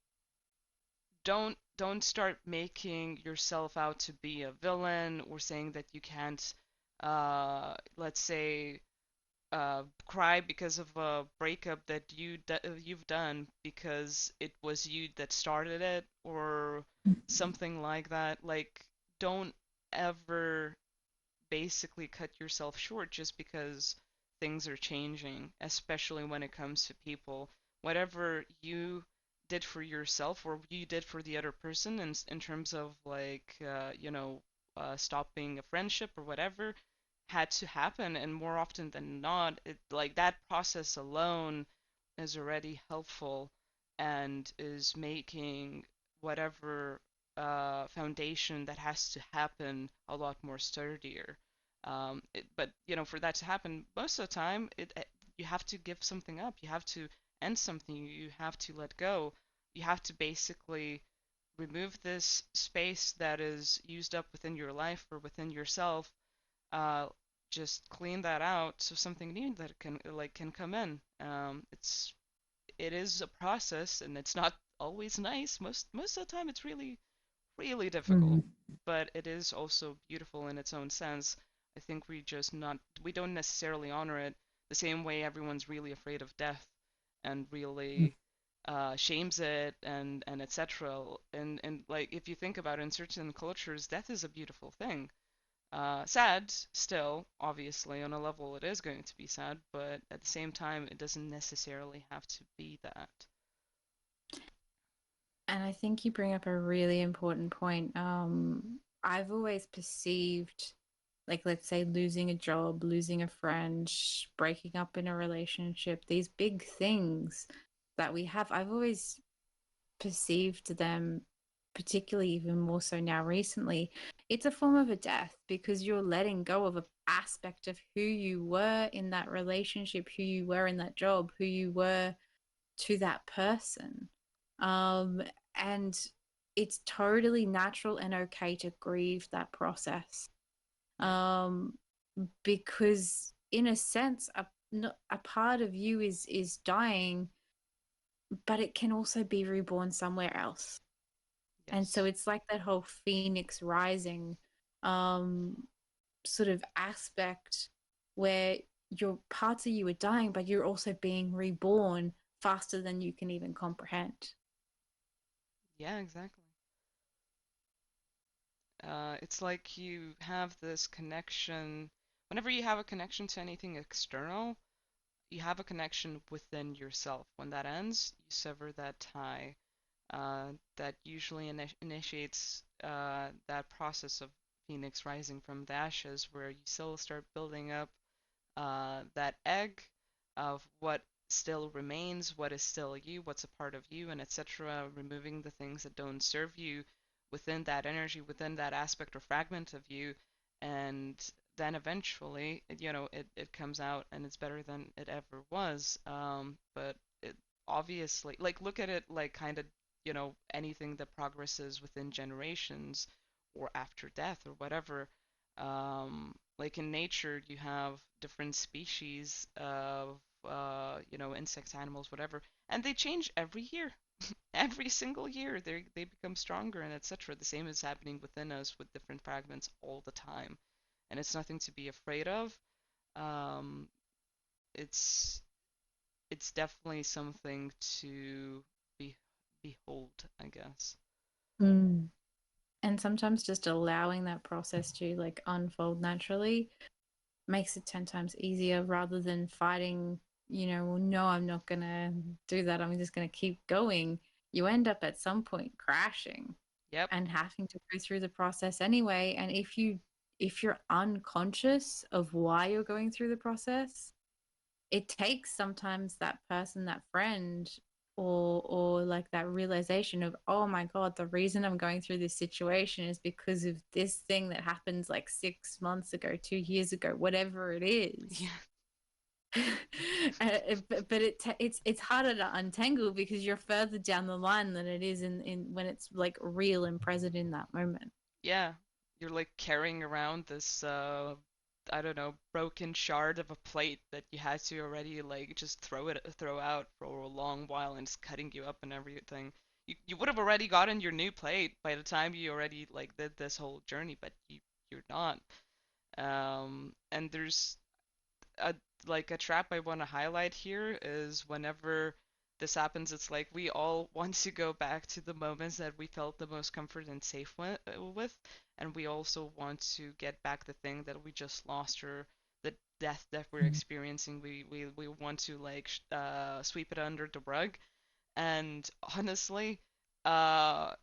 don't start making yourself out to be a villain or saying that you can't let's say cry because of a breakup that you've done because it was you that started it or something like that. Like, don't ever basically cut yourself short just because things are changing, especially when it comes to people. Whatever you did for yourself or you did for the other person in terms of like stopping a friendship or whatever had to happen, and more often than not it like that process alone is already helpful and is making whatever foundation that has to happen a lot more sturdier. But for that to happen, most of the time, you have to give something up. You have to end something. You have to let go. You have to basically remove this space that is used up within your life or within yourself. Uh, just clean that out so something new that can come in. It is a process, and it's not always nice. Most of the time, it's really really difficult, Mm. but it is also beautiful in its own sense. I think we don't necessarily honor it the same way everyone's really afraid of death and really shames it and etc. And like if you think about it, in certain cultures, death is a beautiful thing. Sad still, obviously, on a level it is going to be sad, but at the same time, it doesn't necessarily have to be that. And I think you bring up a really important point. I've always perceived, like, let's say, losing a job, losing a friend, breaking up in a relationship, these big things that we have, I've always perceived them, particularly even more so now recently, it's a form of a death because you're letting go of an aspect of who you were in that relationship, who you were in that job, who you were to that person. Um, and it's totally natural and okay to grieve that process. Yeah. Um, because in a sense, a part of you is dying, but it can also be reborn somewhere else. And so Yes. it's like that whole phoenix rising um, sort of aspect where your parts of you are dying, but you're also being reborn faster than you can even comprehend. Yeah, exactly. It's like you have this connection. Whenever you have a connection to anything external, you have a connection within yourself. When that ends, you sever that tie. That usually initiates that process of phoenix rising from the ashes, where you still start building up that egg of what still remains, what is still you, what's a part of you, and etc. Removing the things that don't serve you within that energy, within that aspect or fragment of you, and then eventually, it comes out and it's better than it ever was. But it obviously, like, look at it like kind of, anything that progresses within generations or after death or whatever. Like in nature, you have different species of, insects, animals, whatever, and they change every year. Every single year, they become stronger and etc. The same is happening within us with different fragments all the time, and it's nothing to be afraid of. Um, it's it's definitely something to be behold, I guess. Mm. And sometimes just allowing that process to like unfold naturally makes it 10 times easier rather than fighting, well, no, I'm not going to do that. I'm just going to keep going. You end up at some point crashing Yep. and having to go through the process anyway. And if you're unconscious of why you're going through the process, it takes sometimes that person, that friend, or like that realization of, oh my god, the reason I'm going through this situation is because of this thing that happens like 6 months ago, 2 years ago, whatever it is. Yeah. But it's harder to untangle because you're further down the line than it is in when it's like real and present in that moment. Yeah, you're like carrying around this I don't know, broken shard of a plate that you had to already like just throw out for a long while and it's cutting you up and everything. You would have already gotten your new plate by the time you already like did this whole journey, but you're not. And there's a like a trap I want to highlight here is whenever this happens, it's like we all want to go back to the moments that we felt the most comfort and safe with, and we also want to get back the thing that we just lost or the death that we're experiencing. We want to like sweep it under the rug, and honestly, uh,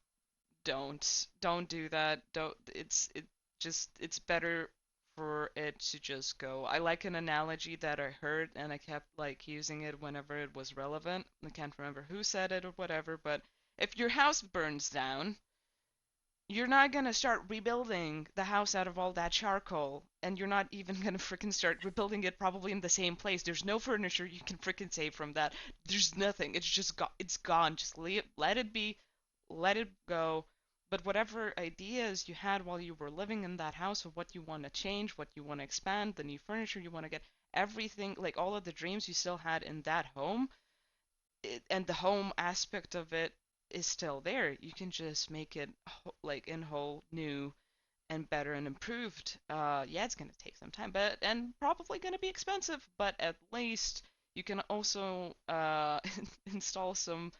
don't do that. Don't it's better for it to just go. I like an analogy that I heard and I kept like using it whenever it was relevant. I can't remember who said it or whatever, but if your house burns down, you're not gonna start rebuilding the house out of all that charcoal, and you're not even gonna freaking start rebuilding it probably in the same place. There's no furniture you can freaking save from that. There's nothing. It's just it's gone. Just let it be, let it go. But whatever ideas you had while you were living in that house of what you want to change, what you want to expand, the new furniture you want to get, everything, like all of the dreams you still had in that home, and the home aspect of it is still there. You can just make it like in whole new and better and improved. Yeah, it's gonna take some time, but and probably gonna be expensive. But at least you can also install some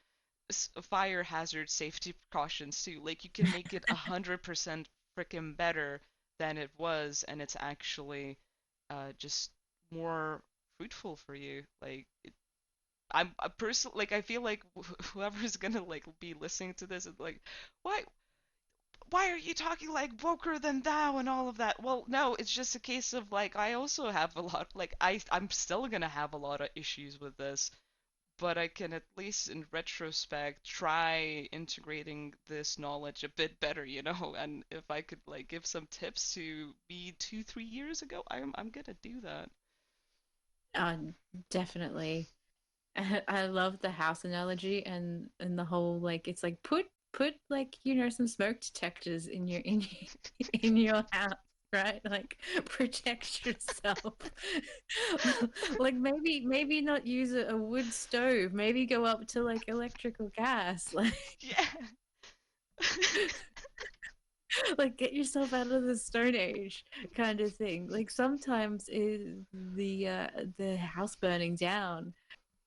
fire hazard safety precautions too. Like you can make it 100% freaking better than it was, and it's actually just more fruitful for you. Like I'm a person like I feel like whoever's gonna like be listening to this is like, why why are you talking like woker than thou and all of that? Well, no, it's just a case of like I also have a lot like I'm still gonna have a lot of issues with this, but I can at least in retrospect try integrating this knowledge a bit better, you know. And if I could like give some tips to me 2, 3 years ago, I'm gonna do that. Uh, definitely. I love the house analogy and the whole like it's like put like some smoke detectors in your house, right? Like protect yourself. Like maybe not use a wood stove, maybe go up to like electrical gas. Like Yeah. like get yourself out of the stone age kind of thing. Like sometimes is the house burning down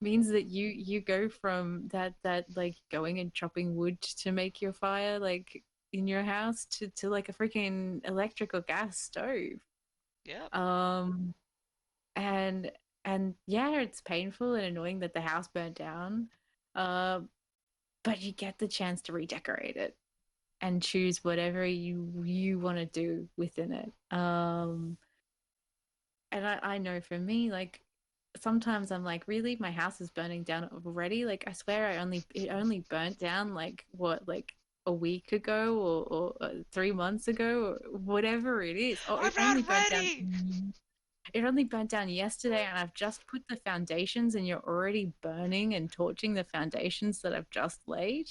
means that you go from that like going and chopping wood to make your fire like in your house to like a freaking electric or gas stove. Yep. Um and yeah, it's painful and annoying that the house burnt down. Uh, but you get the chance to redecorate it and choose whatever you want to do within it. And I know for me, like sometimes I'm like, really, my house is burning down already. Like I swear, it only burnt down like what, like a week ago or 3 months ago or whatever it is. Oh, I'm not ready. it only burnt down yesterday, and I've just put the foundations, and you're already burning and torching the foundations that I've just laid.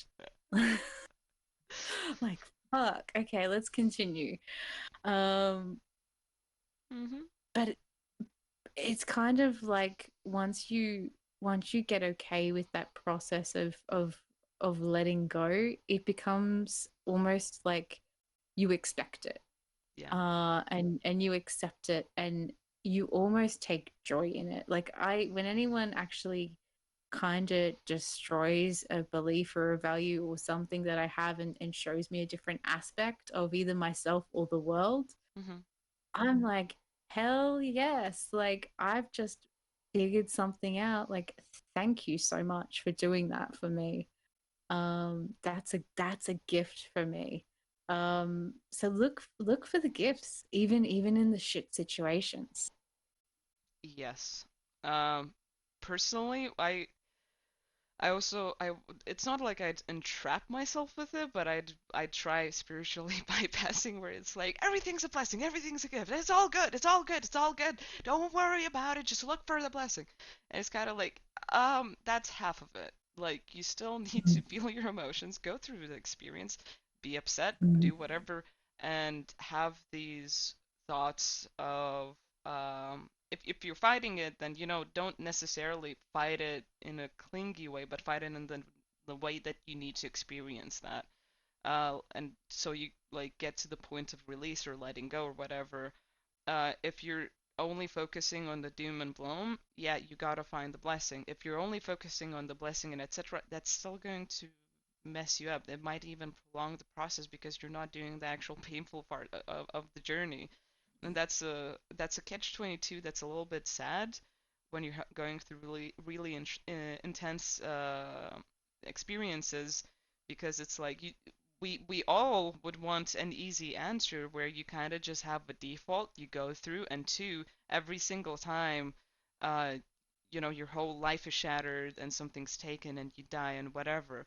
Like fuck. Okay, let's continue. Um, Mhm. but it's kind of like once you get okay with that process of letting go, it becomes almost like you expect it, Yeah. and you accept it, and you almost take joy in it. Like I when anyone actually kind of destroys a belief or a value or something that I have, and shows me a different aspect of either myself or the world, Mhm. I'm like, hell yes. Like, I've just figured something out. Like, thank you so much for doing that for me. That's a gift for me. So look for the gifts, even in the shit situations. Yes. Um, Personally, I also I it's not like I'd entrap myself with it, but I'd try spiritually bypassing where it's like everything's a blessing, everything's a gift, it's all good, it's all good, it's all good. Don't worry about it, just look for the blessing. And it's kind of like that's half of it. Like you still need to feel your emotions, go through the experience, be upset, Mm, do whatever, and have these thoughts of if you're fighting it, then don't necessarily fight it in a clingy way, but fight it in the way that you need to experience that. And so you like get to the point of release or letting go or whatever. If you're only focusing on the doom and gloom, yeah, you gotta find the blessing. If you're only focusing on the blessing and etc., that's still going to mess you up. It might even prolong the process because you're not doing the actual painful part of the journey. And that's a catch 22 that's a little bit sad when you're going through really intense experiences, because it's like we all would want an easy answer where you kind of just have a default you go through, and two, every single time uh your whole life is shattered and something's taken and you die and whatever.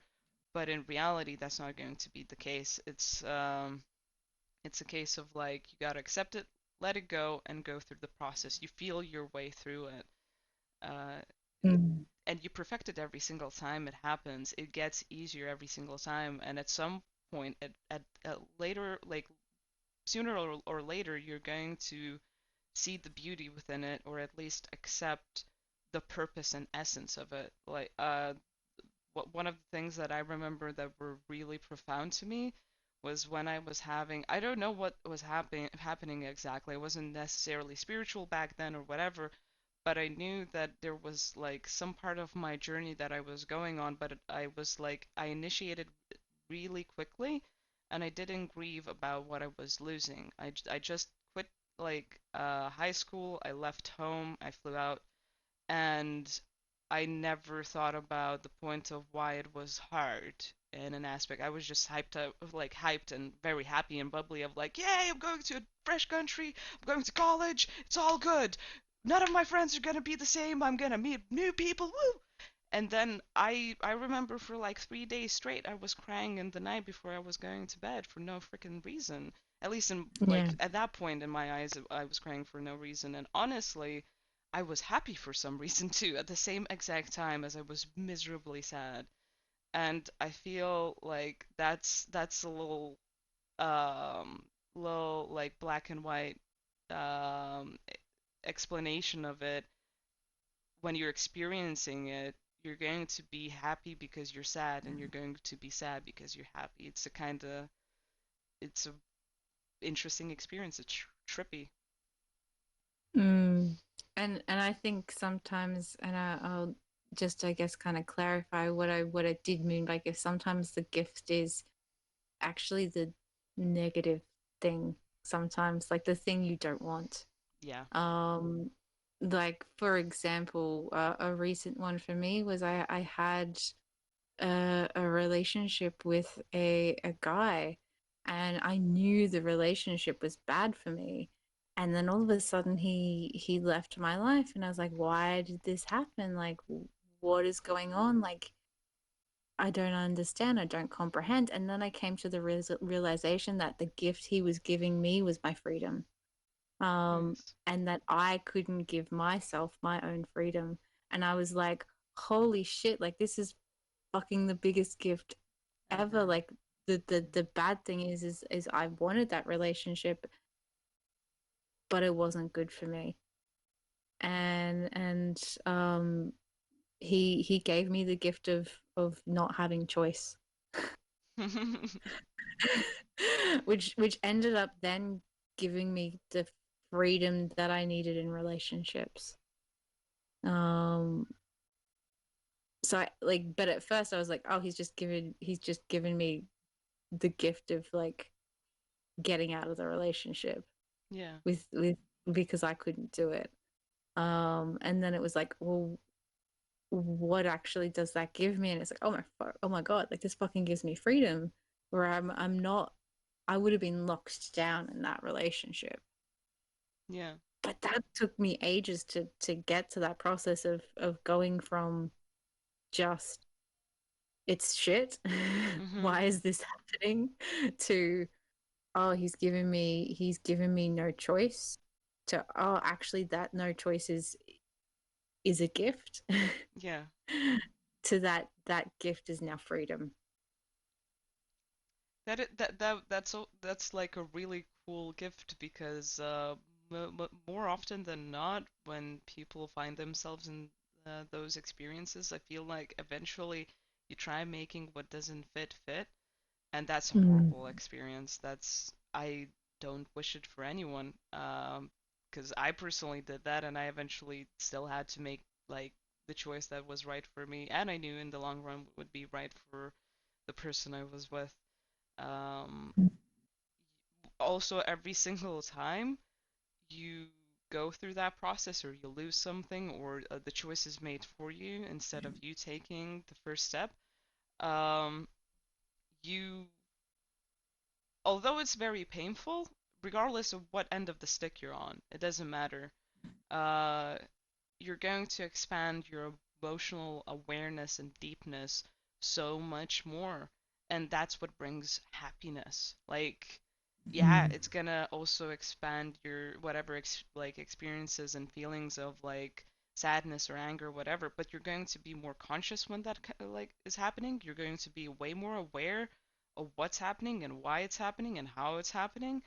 But in reality, that's not going to be the case. It's a case of like you gotta accept it, let it go, and go through the process. You feel your way through it, uh, mm, and you perfect it every single time it happens. It gets easier every single time, and at some point, at later, like sooner or later, you're going to see the beauty within it, or at least accept the purpose and essence of it. Like, one of the things that I remember that were really profound to me was when I was having, I don't know what was happening exactly. I wasn't necessarily spiritual back then or whatever, but I knew that there was like some part of my journey that I was going on, but I was like I initiated really quickly, and I didn't grieve about what I was losing. I just quit like high school. I left home. I flew out, and I never thought about the point of why it was hard. in an aspect. I was just hyped up, like hyped and very happy and bubbly of like, yay, I'm going to a fresh country. I'm going to college. It's all good. None of my friends are gonna be the same. I'm gonna meet new people. Woo! And then I remember for like 3 days straight, I was crying in the night before I was going to bed for no freaking reason. At least in Yeah. like at that point in my eyes, I was crying for no reason. And honestly, I was happy for some reason too, at the same exact time as I was miserably sad. And I feel like that's a little like black and white explanation of it. When you're experiencing it, you're going to be happy because you're sad, and you're going to be sad because you're happy. It's a interesting experience. It's trippy. Mm. And I think sometimes, and I'll just, I guess, kind of clarify what I did mean. Like, if sometimes the gift is actually the negative thing, sometimes like the thing you don't want. Yeah. Um, like for example, a recent one for me was I had a relationship with a guy, and I knew the relationship was bad for me. And then all of a sudden he left my life, and I was like, why did this happen? Like, what is going on? Like, I don't understand. I don't comprehend. And then I came to the realization that the gift he was giving me was my freedom. Nice. And that I couldn't give myself my own freedom. And I was like, holy shit, like this is fucking the biggest gift ever. Ever. Like the bad thing is I wanted that relationship, but it wasn't good for me. And he gave me the gift of not having choice. which ended up then giving me the freedom that I needed in relationships. Um so I like, but at first I was like, oh, he's just given me the gift of like getting out of the relationship Yeah. with because I couldn't do it. And then it was like, well, what actually does that give me? And it's like, oh my god, like this fucking gives me freedom where I'm not, I would have been locked down in that relationship. Yeah. But that took me ages to get to that process of going from just it's shit. Mhm. Why is this happening? To oh, he's given me no choice. To oh, actually, that no choice is a gift. Yeah. To that gift is now freedom. That's like a really cool gift because more often than not, when people find themselves in those experiences, I feel like eventually you try making what doesn't fit, and that's a Mm. horrible experience. I don't wish it for anyone. Because I personally did that, and I eventually still had to make like the choice that was right for me, and I knew in the long run would be right for the person I was with. Um, Also, every single time you go through that process, or you lose something, or the choice is made for you instead of you taking the first step, um, you, although it's very painful, regardless of what end of the stick you're on, it doesn't matter. Uh, you're going to expand your emotional awareness and deepness so much more. And that's what brings happiness. Like, yeah, Mm. it's gonna also expand your whatever like experiences and feelings of like sadness or anger, whatever. But you're going to be more conscious when that like is happening. You're going to be way more aware of what's happening and why it's happening and how it's happening.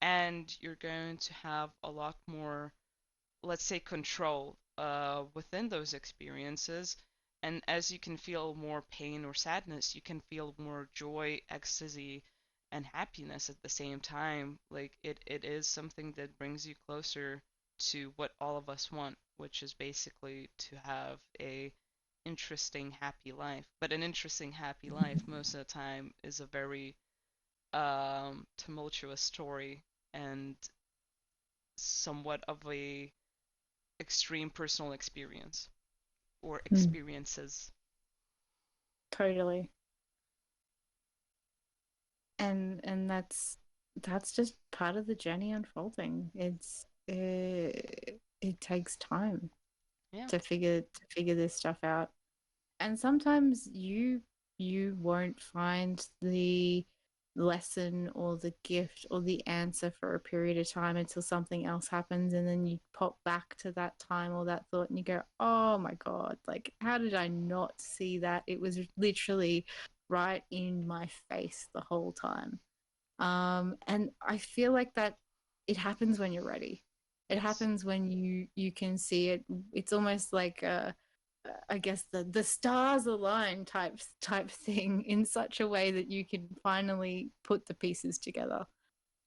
And you're going to have a lot more, let's say, control within those experiences. And as you can feel more pain or sadness, you can feel more joy, ecstasy, and happiness at the same time. Like it is something that brings you closer to what all of us want, which is basically to have a interesting, happy life. But an interesting, happy life most of the time is a very tumultuous story and somewhat of a extreme personal experience or Mm. experiences. Totally. And that's just part of the journey unfolding. It takes time Yeah. to figure this stuff out. And sometimes you won't find the lesson or the gift or the answer for a period of time until something else happens, and then you pop back to that time or that thought and you go, oh my god, like how did I not see that? It was literally right in my face the whole time. And I feel like that it happens when you're ready. It Yes. happens when you can see it. It's almost like I guess the stars align type thing in such a way that you can finally put the pieces together.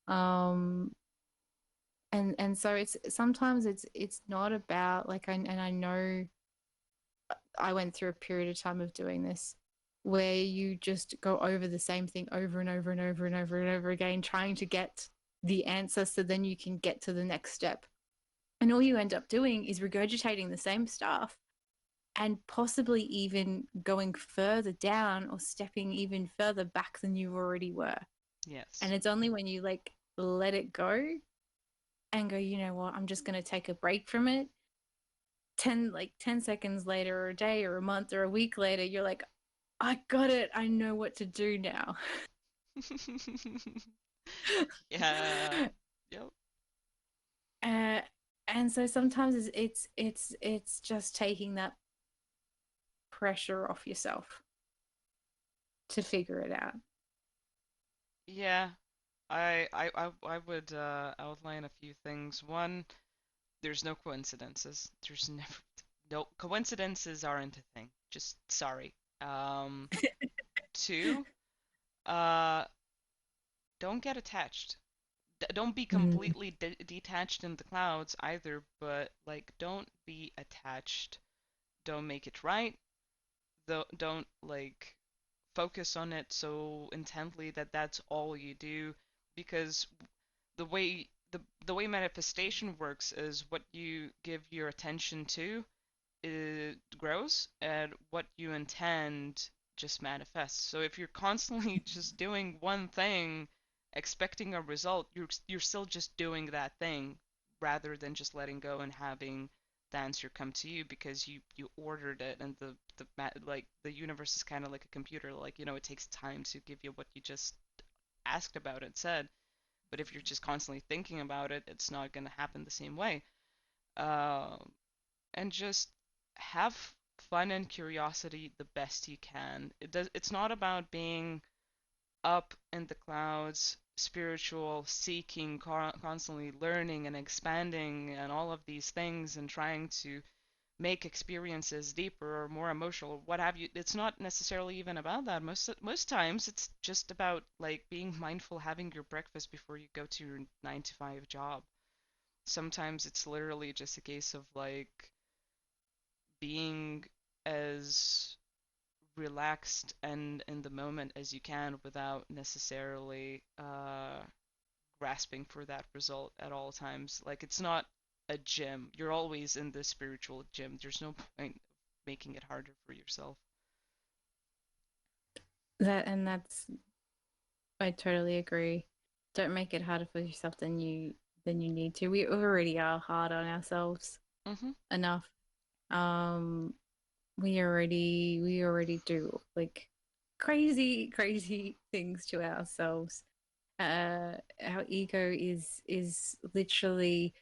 Um, and so it's sometimes it's not about like and I know I went through a period of time of doing this where you just go over the same thing over and over and over and over and over again, trying to get the answer so then you can get to the next step. And all you end up doing is regurgitating the same stuff and possibly even going further down or stepping even further back than you already were. And Yes. it's only when you like let it go and go, you know what, I'm just going to take a break from it. 10 seconds later or a day or a month or a week later, you're like, I got it. I know what to do now. Yeah. Yep. uh, and so sometimes it's just taking that pressure off yourself to figure it out. Yeah. I would outline a few things. One, there's no coincidences. There's never no coincidences aren't a thing. Just sorry. Um, Two, uh, don't get attached. Don't be Mm. completely detached in the clouds either, but like don't be attached. Don't make it right. Don't like focus on it so intently that that's all you do, because the way manifestation works is what you give your attention to it grows, and what you intend just manifests. So if you're constantly just doing one thing expecting a result, you're still just doing that thing rather than just letting go and having the answer come to you because you ordered it. And like the universe is kind of like a computer, like it takes time to give you what you just asked about and said. But if you're just constantly thinking about it, it's not going to happen the same way. um and just have fun and curiosity the best you can. It's not about being up in the clouds, spiritual, seeking, constantly learning and expanding and all of these things and trying to make experiences deeper or more emotional, what have you. It's not necessarily even about that. Most times it's just about like being mindful, having your breakfast before you go to your 9 to 5 job. Sometimes it's literally just a case of like being as relaxed and in the moment as you can without necessarily grasping for that result at all times. Like it's not a gym. You're always in the spiritual gym. There's no point making it harder for yourself. That's I totally agree. Don't make it harder for yourself than you need to. We already are hard on ourselves Mhm. enough. Um, we already do like crazy things to ourselves. Our ego is literally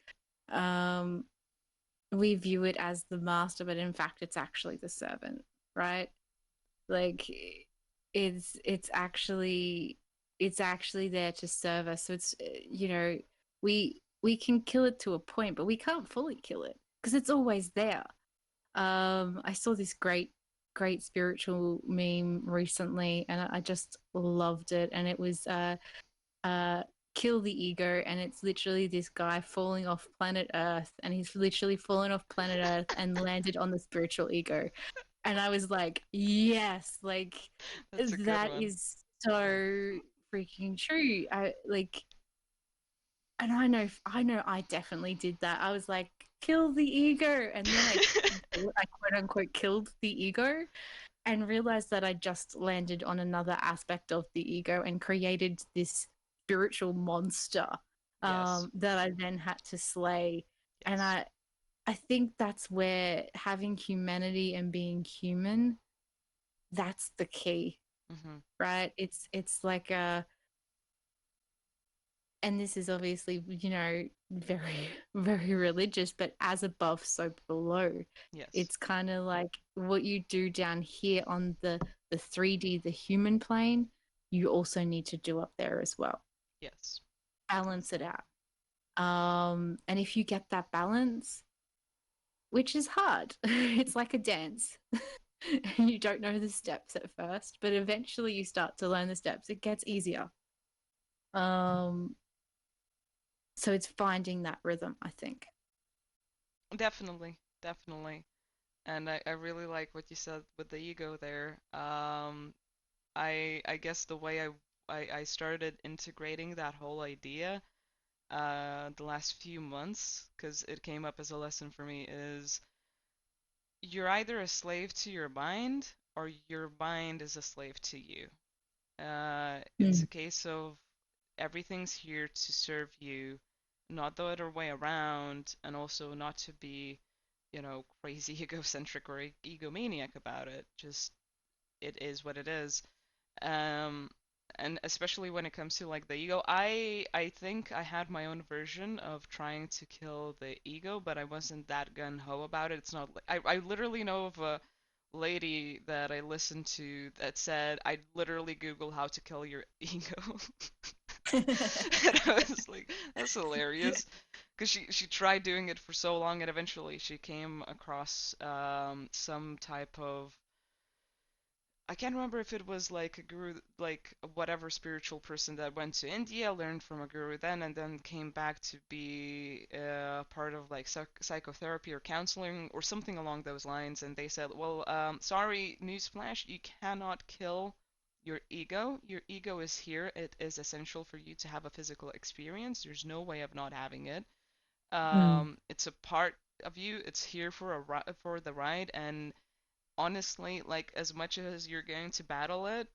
um we view it as the master, but in fact it's actually the servant, right? Like it's actually it's actually there to serve us. So it's we can kill it to a point, but we can't fully kill it because it's always there. I saw this great spiritual meme recently, and I just loved it. And it was uh, kill the ego, and it's literally this guy falling off planet Earth, and he's literally fallen off planet Earth and landed on the spiritual ego. And I was like, yes, like That's a good that one. is so freaking true. I like and I know I definitely did that. I was like, kill the ego. And then I quote unquote killed the ego. and realized that I just landed on another aspect of the ego and created this spiritual monster Yes. that I then had to slay. And Yes. I think that's where having humanity and being human, that's the key, Mm-hmm. right? It's like a, and this is obviously, very very religious, but as above so below. Yes. It's kind of like what you do down here on the 3D, the human plane, you also need to do up there as well. Yes. Balance it out. And if you get that balance, which is hard, it's like a dance. And you don't know the steps at first, but eventually you start to learn the steps. It gets easier. um so it's finding that rhythm, I think. Definitely. Definitely. And I really like what you said with the ego there. I guess the way I started integrating that whole idea the last few months, because it came up as a lesson for me, is you're either a slave to your mind or your mind is a slave to you. It's a Mm. case of everything's here to serve you, not the other way around, and also not to be, crazy egocentric or egomaniac about it. Just it is what it is. Um, and especially when it comes to like the ego, I think I had my own version of trying to kill the ego, but I wasn't that gun ho about it. It's not like I literally know of a lady that I listened to that said I'd literally Google how to kill your ego. And I was like, that's hilarious. Because she tried doing it for so long and eventually she came across some type of I can't remember if it was like a guru, like whatever spiritual person that went to India, learned from a guru then, and then came back to be part of like psychotherapy or counseling or something along those lines. And they said, well, sorry, newsflash, you cannot kill your ego. Your ego is here. It is essential for you to have a physical experience. There's no way of not having it. Mm. It's a part of you. It's here for for the ride, and honestly, like as much as you're going to battle it,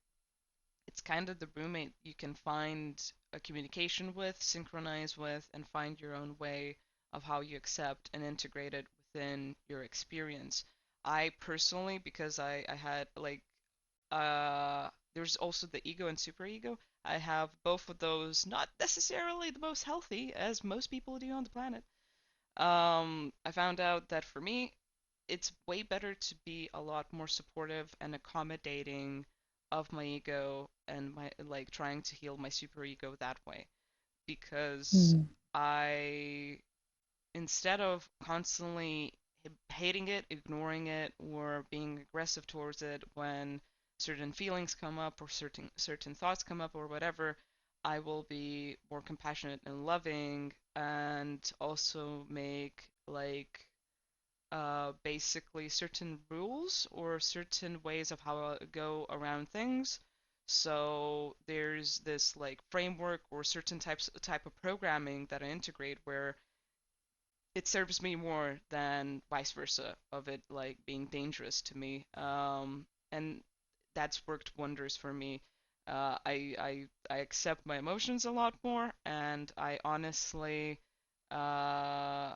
it's kind of the roommate you can find a communication with, synchronize with, and find your own way of how you accept and integrate it within your experience. I personally, because I had like there's also the ego and superego. I have both of those, not necessarily the most healthy, as most people do on the planet. I found out that for me, it's way better to be a lot more supportive and accommodating of my ego and my like trying to heal my superego that way because Mm. I instead of constantly hating it, ignoring it, or being aggressive towards it when certain feelings come up or certain thoughts come up or whatever, I will be more compassionate and loving and also make like basically certain rules or certain ways of how I go around things. So there's this like framework or certain type of programming that I integrate where it serves me more than vice versa of it like being dangerous to me. And that's worked wonders for me. I accept my emotions a lot more, and I honestly uh,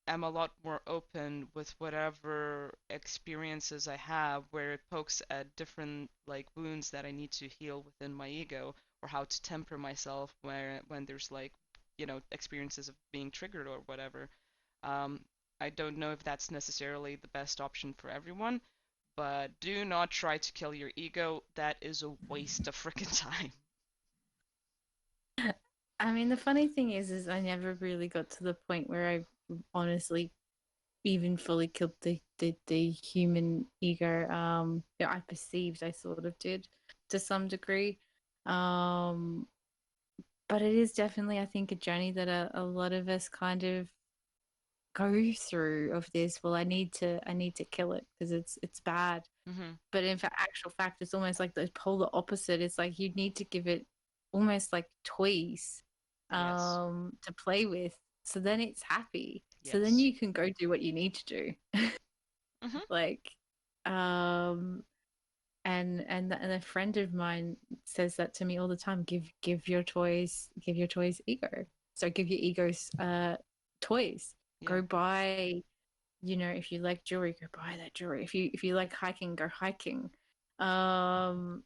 am a lot more open with whatever experiences I have where it pokes at different like wounds that I need to heal within my ego or how to temper myself where when there's like experiences of being triggered or whatever. Um, I don't know if that's necessarily the best option for everyone, but do not try to kill your ego. That is a waste of freaking time. I mean, the funny thing is I never really got to the point where I honestly even fully killed the human ego. Yeah, I perceived I sort of did to some degree. Um, but it is definitely, I think, a journey that a lot of us kind of go through of this. Well, I need to kill it because it's bad. Hmm. But in fact, actual fact, it's almost like the polar opposite. It's like you need to give it almost like toys Yes. to play with. So then it's happy. So then Yes. you can go do what you need to do. Hmm. Like, Um, and a friend of mine says that to me all the time. Give your toys ego. So give your egos toys. Yeah. Go buy, if you like jewelry, go buy that jewelry. If you like hiking, go hiking. Um,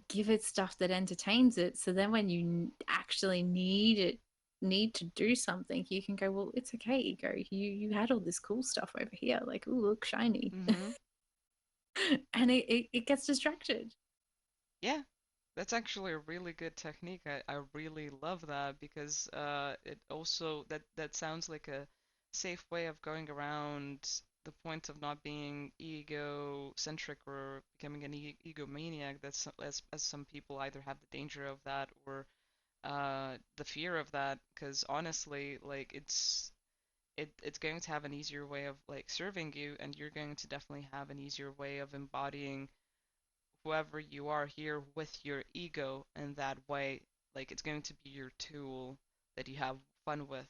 Give it stuff that entertains it. So then when you actually need to do something, you can go, well, it's okay, ego. You had all this cool stuff over here. Like, oh, look, shiny. Mm-hmm. And it gets distracted. Yeah. That's actually a really good technique. I really love that because it also that sounds like a safe way of going around the point of not being egocentric or becoming an egomaniac. That's as some people either have the danger of that or the fear of that. Because honestly, like it's going to have an easier way of like serving you, and you're going to definitely have an easier way of embodying whoever you are here with your ego in that way. Like it's going to be your tool that you have fun with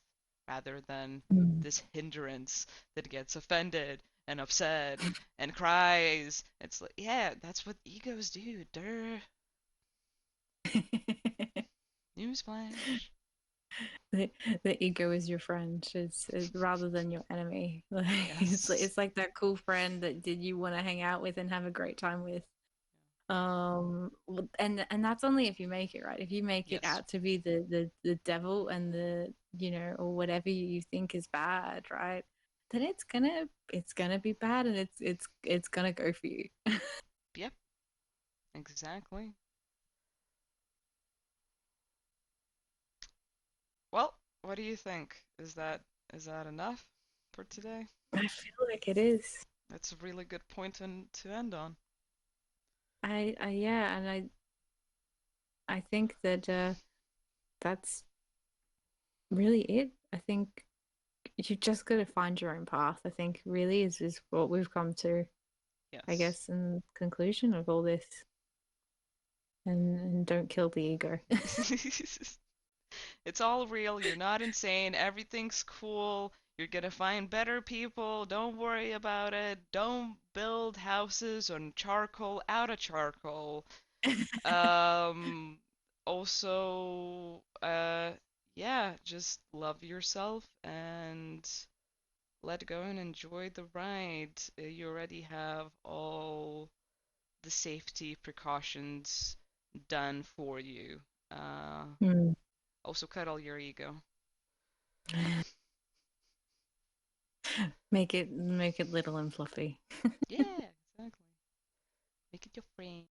rather than Mm. this hindrance that gets offended and upset and cries. It's like, yeah, that's what egos do. Duh. Newsflash. the, the ego is your friend. Rather than your enemy. Like, Yes. it's like that cool friend that did you want to hang out with and have a great time with. And that's only if you make it, right. If you make it Yes. out to be the devil and the or whatever you think is bad, right, then it's gonna be bad, and it's gonna go for you. Yep. Exactly. Well, what do you think? Is that enough for today? I feel like it is. That's a really good point to end on. I Yeah, and I think that that's really it. I think you just got to find your own path. I think really is what we've come to, I Yes. guess, in conclusion of all this. And don't kill the ego. It's all real. You're not insane. Everything's cool. You're gonna find better people. Don't worry about it. Don't build houses on charcoal, out of charcoal. Um, also, yeah, just love yourself and let go and enjoy the ride. You already have all the safety precautions done for you. Uh, Hmm. Also cuddle your ego. Make it little and fluffy. Yeah, exactly. Make it your friend.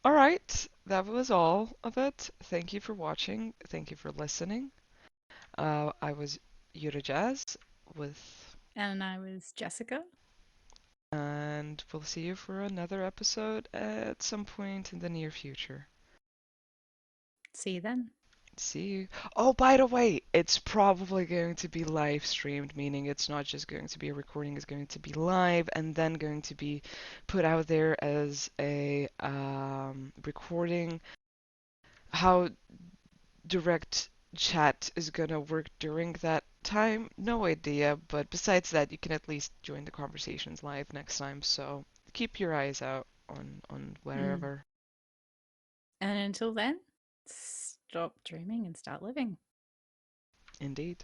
All right, that was all of it. Thank you for watching. Thank you for listening. I was Yura Jazz with, And I was Jessica. and we'll see you for another episode at some point in the near future. See you then. See you. Oh, by the way, it's probably going to be live streamed, meaning it's not just going to be a recording, it's going to be live and then going to be put out there as a recording. How direct chat is gonna work during that time, no idea, but besides that, you can at least join the conversations live next time, so keep your eyes out on Mm. wherever. And until then, stop dreaming and start living. Indeed.